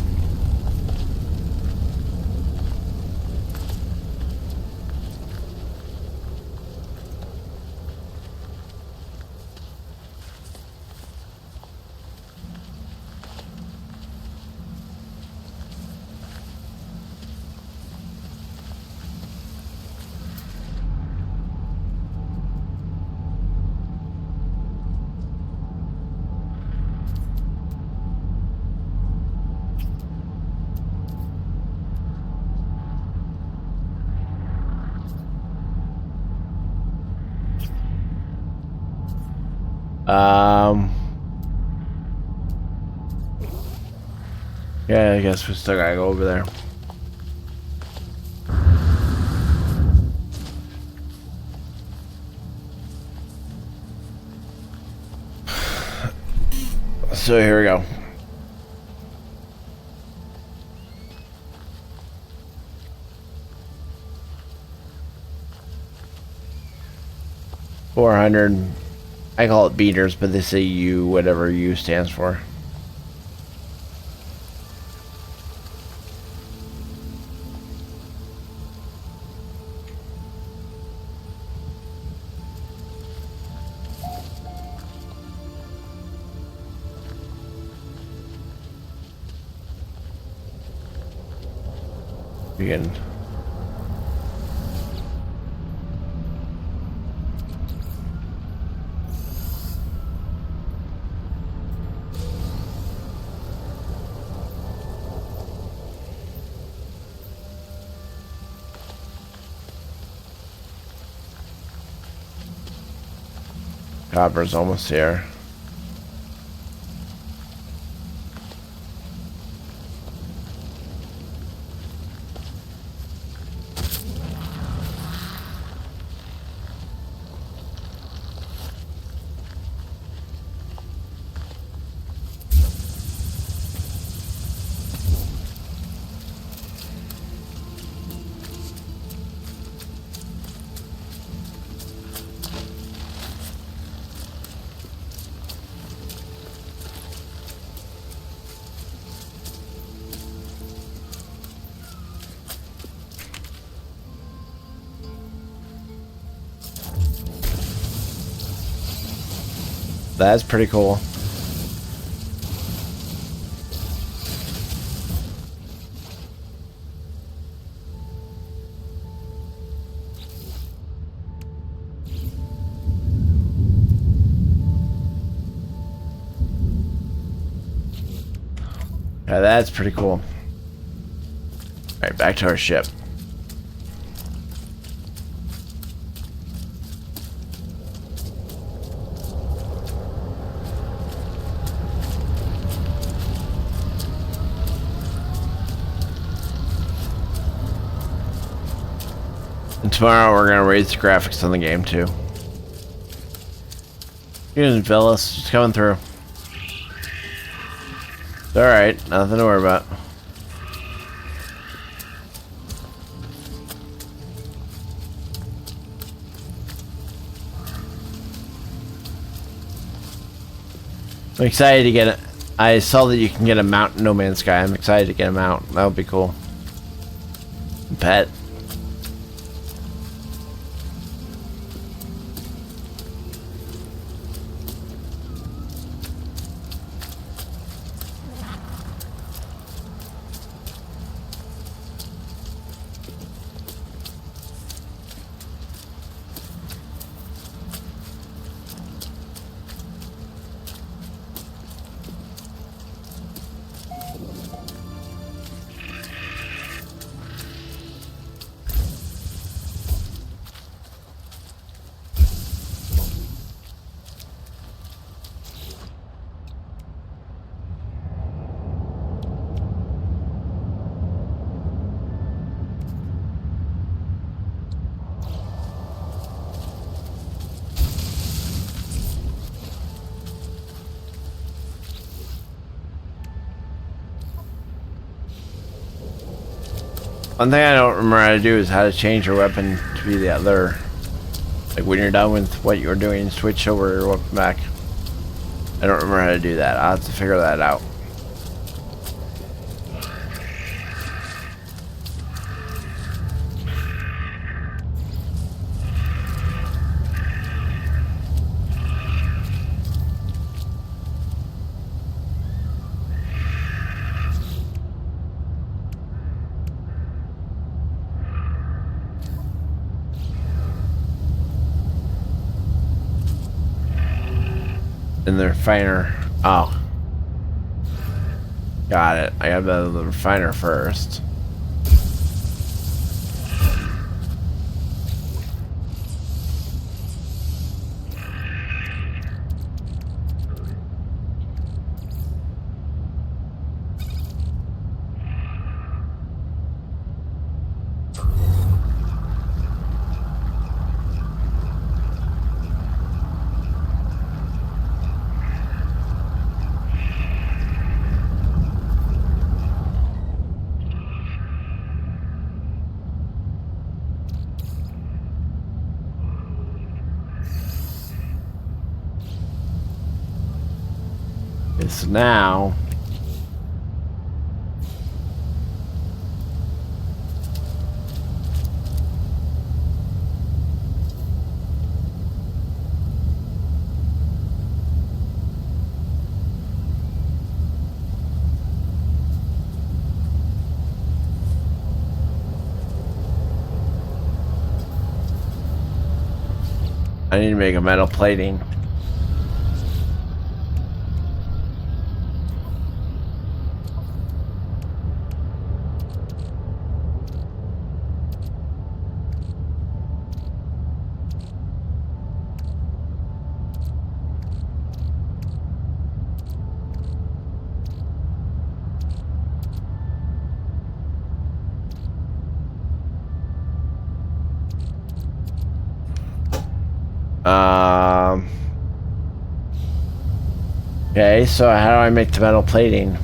Yeah, I guess we still gotta go over there. So here we go. $400. I call it beaters, but they say U, whatever U stands for. Begin. Copper's almost here. That's pretty cool. Yeah, that's pretty cool. Alright, back to our ship. And tomorrow we're gonna raise the graphics on the game too. Here's Velas, just coming through. It's alright, nothing to worry about. I'm excited to get it. I saw that you can get a mount in No Man's Sky. I'm excited to get a mount. That would be cool. Pet. One thing I don't remember how to do is how to change your weapon to be the other. Like when you're done with what you're doing, switch over your weapon back. I don't remember how to do that. I'll have to figure that out. in the refiner. Oh. Got it. I gotta build the refiner first. So now I need to make a metal plating. Okay, so how do I make the metal plating?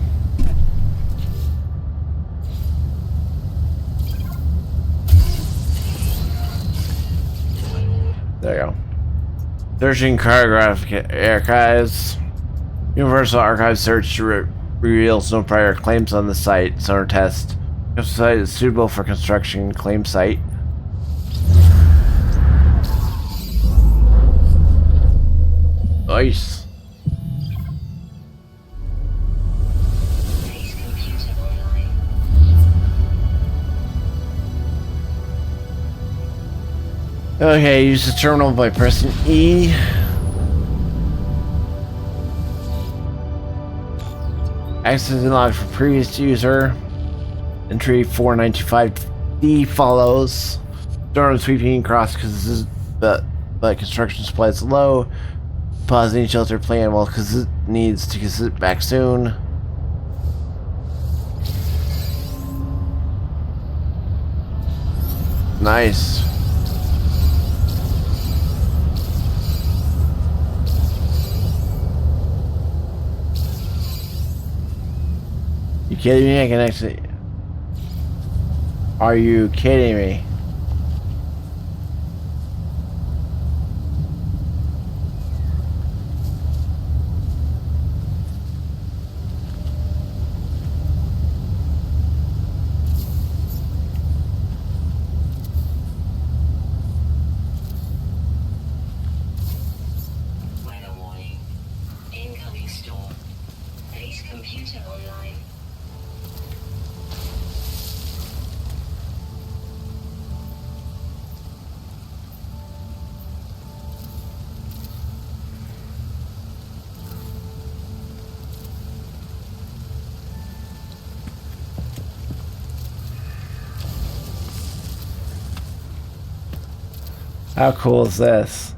There you go. Searching cartographic archives. Universal Archives search reveals no prior claims on the site. Sonar test. The site is suitable for construction. Claim site. Nice. Base computer online. Okay, use the terminal by pressing E. Access unlocked for previous user. Entry 495D follows. Storm sweeping across because but construction supply is low. Pausing shelter plan while Kazit needs to Kazit back soon. Nice. You kidding me? I can actually... Are you kidding me? Weather warning. Incoming storm. Base computer online. How cool is this?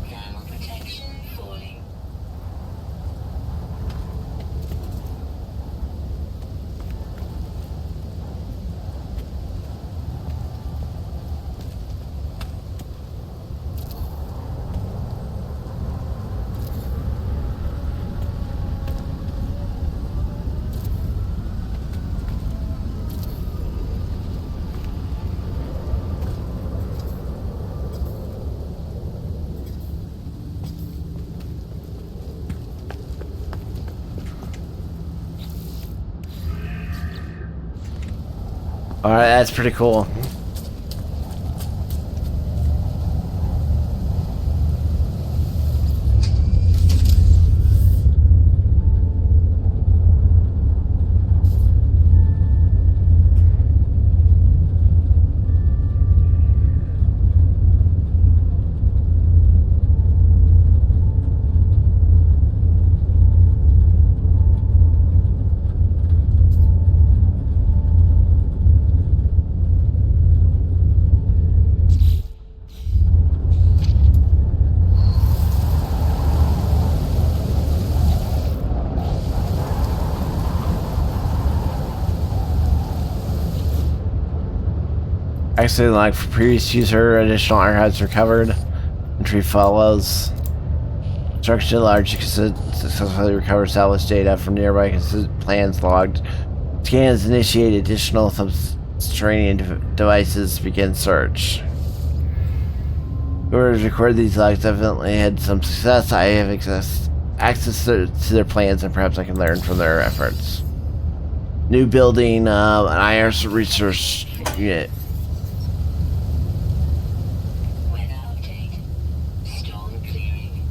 Thermal protection falling. Alright, that's pretty cool. Accident log for previous user. Additional archives recovered. Entry follows. Instruction large successfully recovered established data from nearby plans logged. Scans initiate additional subterranean devices. Begin search. Whoever recorded these logs definitely had some success. I have access to their plans, and perhaps I can learn from their efforts. New building, an IRS research unit. Weather update. Storm clearing.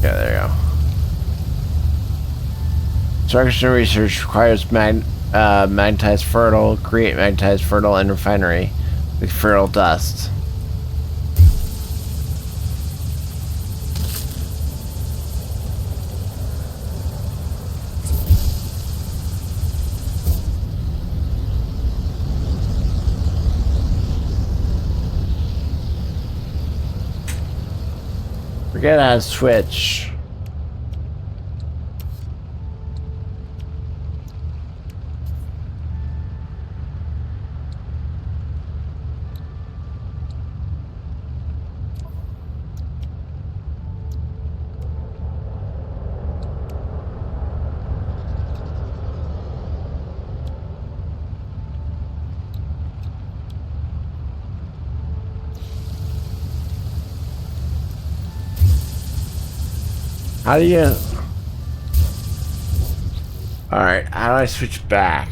Yeah, there you go. Structure research requires magnetized fertile, create magnetized fertile and refinery with fertile dust. Forget how to switch. How do you... Alright, how do I switch back?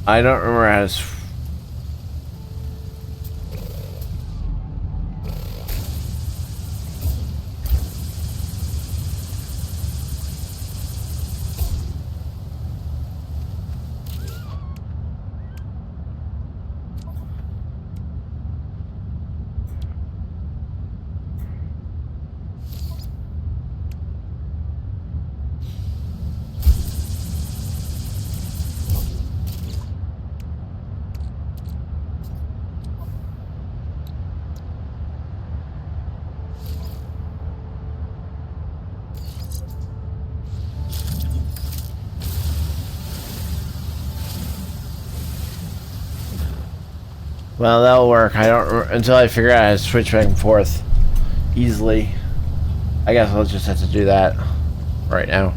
I don't remember how to... Well, that'll work. I don't until I figure out how to switch back and forth easily. I guess I'll just have to do that right now.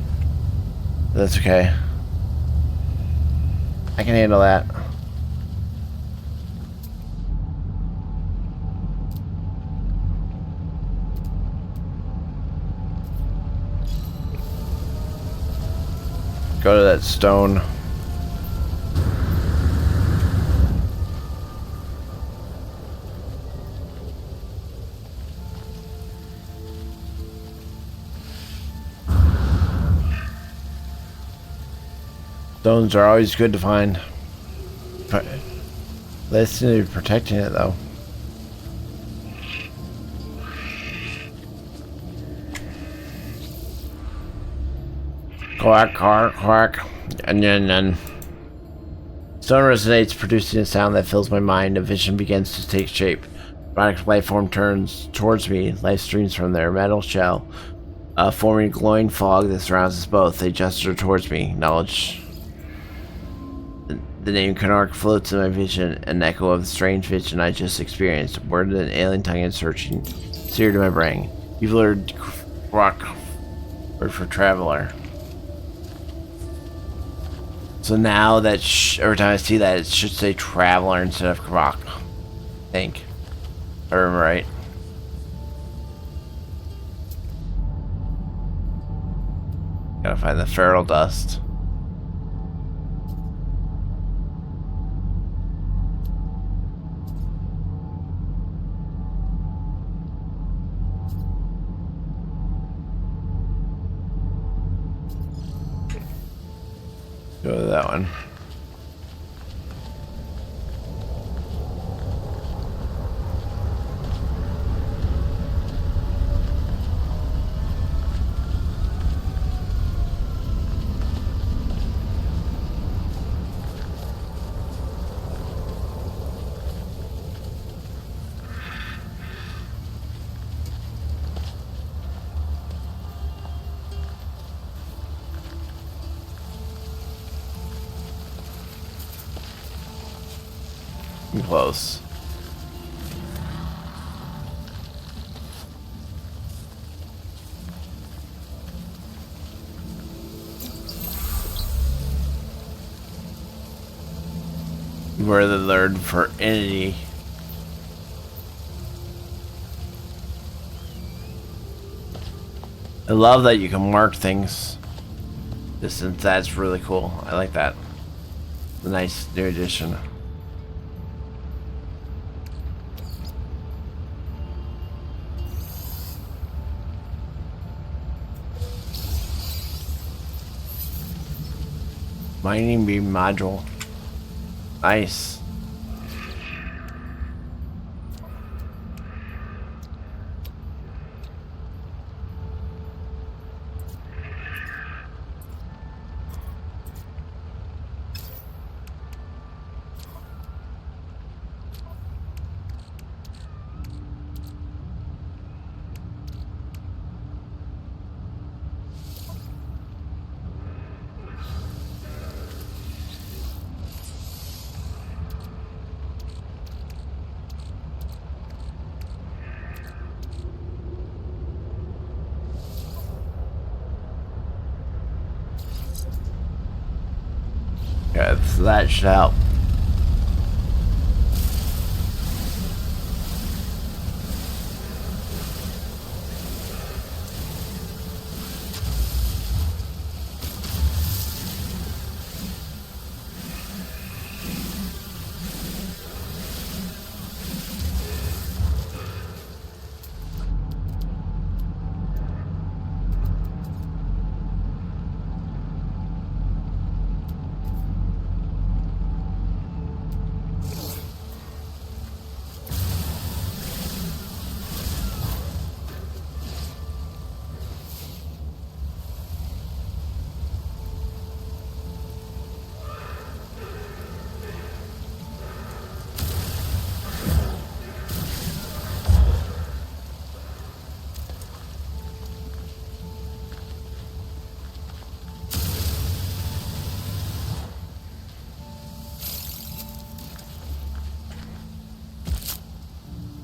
That's okay. I can handle that. Go to that stone. Stones are always good to find. But they seem to be protecting it though. Quack, quack, quack. And then stone resonates, producing a sound that fills my mind. A vision begins to take shape. Robotic life form turns towards me. Life streams from their metal shell, forming a glowing fog that surrounds us both. They gesture towards me. Knowledge. The name Canark floats in my vision, an echo of the strange vision I just experienced. Word of an alien tongue and searching, seared to my brain. You've learned rock word for traveler. So now that every time I see that, it should say traveler instead of Karak. I think. If I remember right. Gotta find the fertile dust. Go that one. Close. We're the third for entity. I love that you can mark things. That's really cool. I like that. A nice new addition. Mining beam module. Nice. Yeah, so that should help.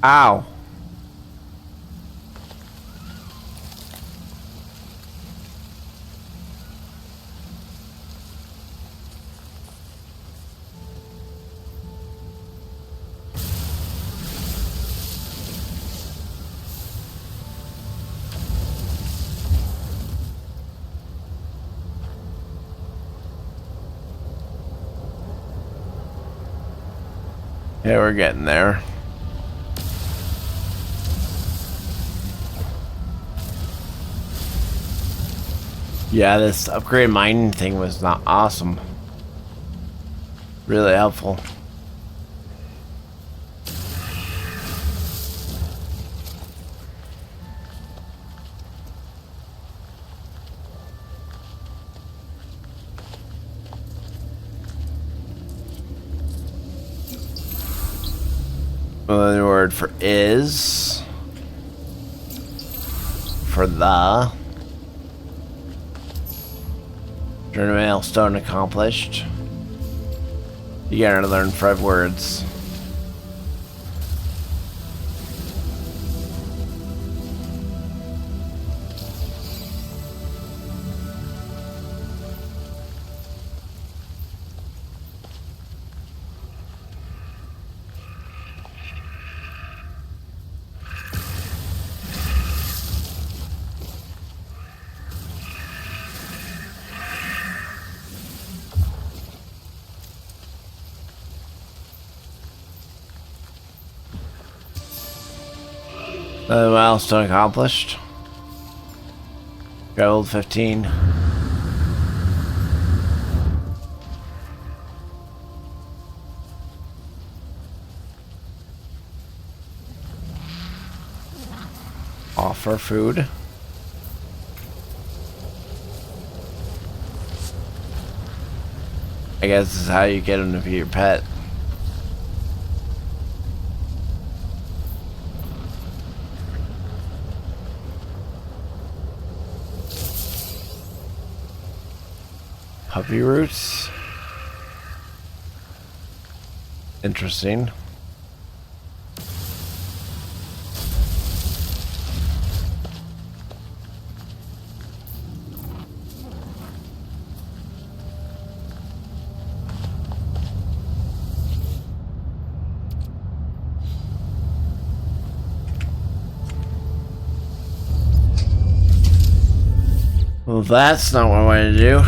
Ow. Yeah, we're getting there. Yeah, this upgrade mining thing was not awesome. Really helpful. Another word for is. For the. Journey milestone accomplished. You gotta learn 5 words. Another milestone accomplished. Traveled 15. Offer food. I guess this is how you get them to be your pet. Puppy roots. Interesting. Well, that's not what I wanted to do.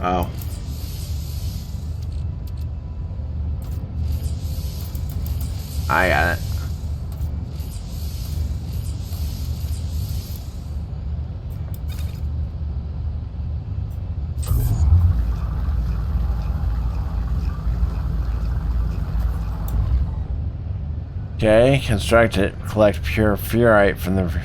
Oh. I got it. Okay, construct it. Collect pure furite from the...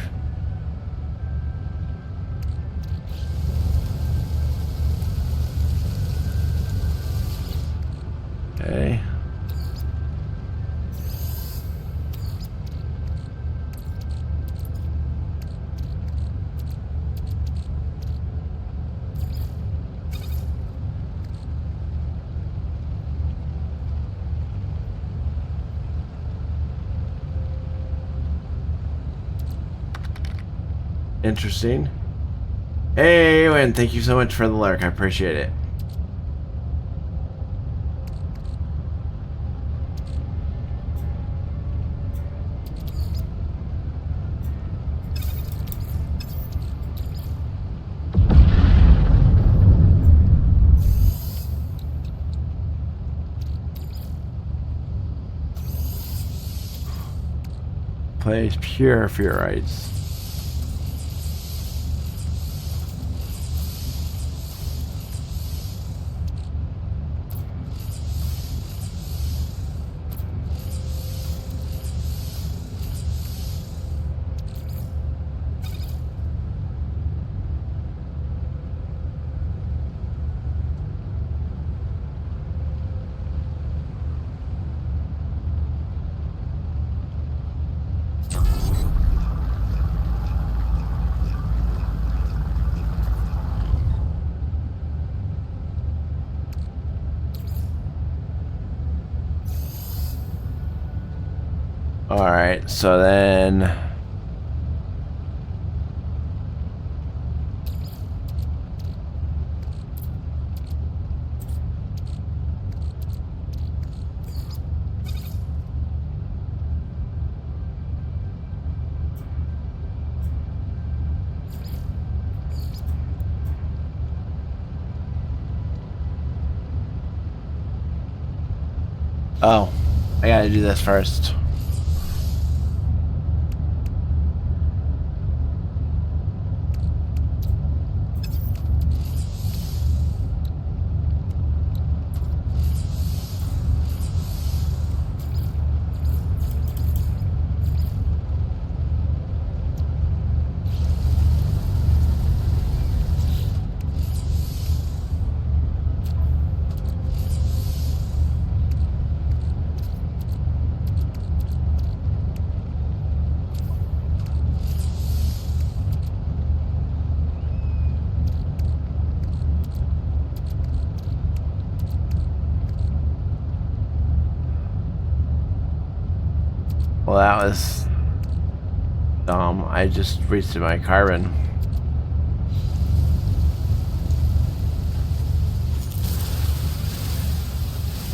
Okay. Interesting. Hey, and thank you so much for the lurk. I appreciate it. Place pure furites. Alright, so then... Oh, I gotta do this first. Well, that was dumb. I just wasted my carbon.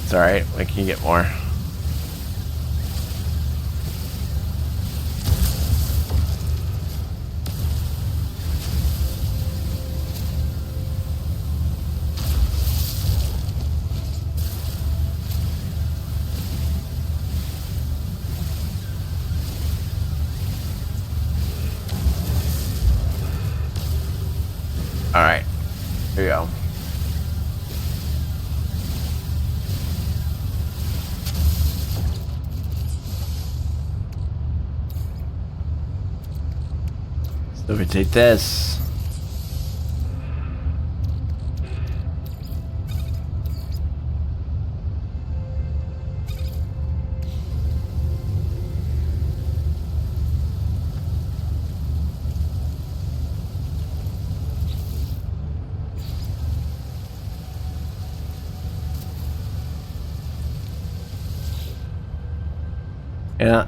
It's alright, we can get more. Alright, here we go. So we take this.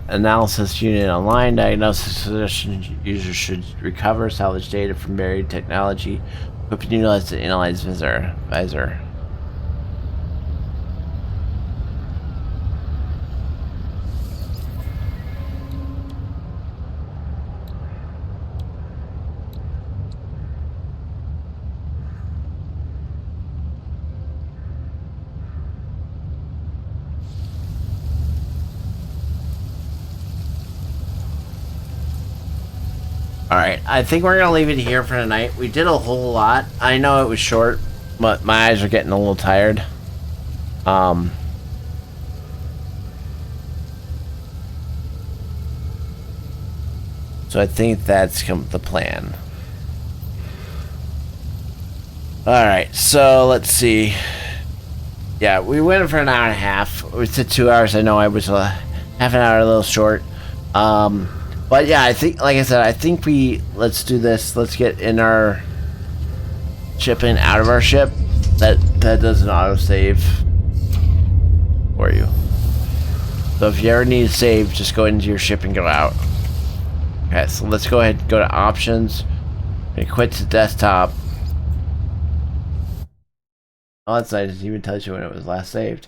Analysis unit online. Diagnosis suggestion users should recover salvage data from buried technology. Equipment utilized to analyze visor. Alright, I think we're gonna leave it here for tonight. We did a whole lot. I know it was short, but my eyes are getting a little tired. So I think that's the plan. Alright, so let's see. Yeah, we went for an hour and a half. We said 2 hours. I know I was half an hour a little short. But yeah, I think, like I said, I think let's do this. Let's get in our shipping out of our ship. That does an autosave for you. So if you ever need to save, just go into your ship and go out. Okay, so let's go ahead and go to options and quit to desktop. Oh, that's nice. It even tells you when it was last saved.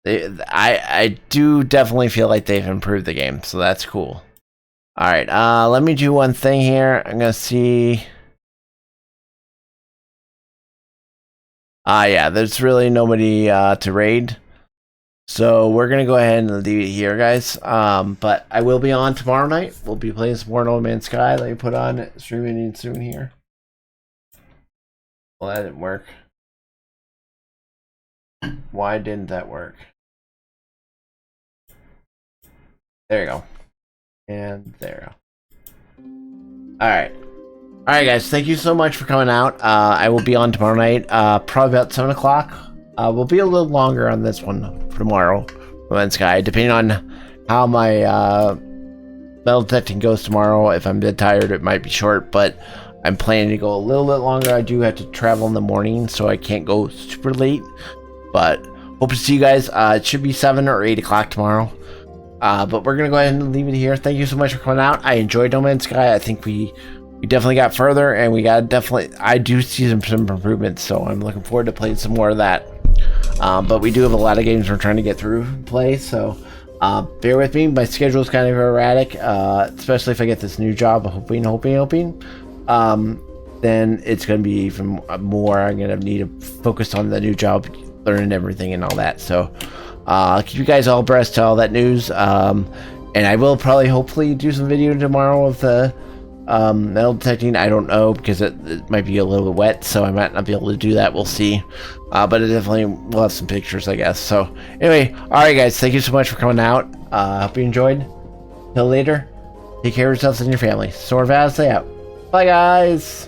I do definitely feel like they've improved the game, so that's cool. Alright, let me do one thing here. I'm gonna see. Yeah, there's really nobody to raid. So we're gonna go ahead and leave it here, guys. But I will be on tomorrow night. We'll be playing some more No Man's Sky. Let me put on streaming soon here. Well, that didn't work. Why didn't that work? There you go. And there. Alright, guys, thank you so much for coming out. I will be on tomorrow night, probably about 7 o'clock. We'll be a little longer on this one for tomorrow, No Man's Sky, depending on how my metal detecting goes tomorrow. If I'm a bit tired, it might be short, but I'm planning to go a little bit longer. I do have to travel in the morning, so I can't go super late, but hope to see you guys. It should be 7 or 8 o'clock tomorrow. But we're gonna go ahead and leave it here. Thank you so much for coming out. I enjoyed No Man's Sky. I think we definitely got further, and we got I do see some improvements, so I'm looking forward to playing some more of that. But we do have a lot of games we're trying to get through and play, so bear with me. My schedule is kind of erratic, especially if I get this new job. Hoping. Then it's gonna be even more. I'm gonna need to focus on the new job, learning everything and all that. So I'll keep you guys all abreast to all that news. And I will probably, hopefully, do some video tomorrow of the metal detecting. I don't know, because it might be a little bit wet, so I might not be able to do that. We'll see. But it definitely will have some pictures, I guess. So anyway, all right, guys, thank you so much for coming out. Hope you enjoyed. Till later, take care of yourselves and your family. Sword Vaz, stay out. Bye, guys.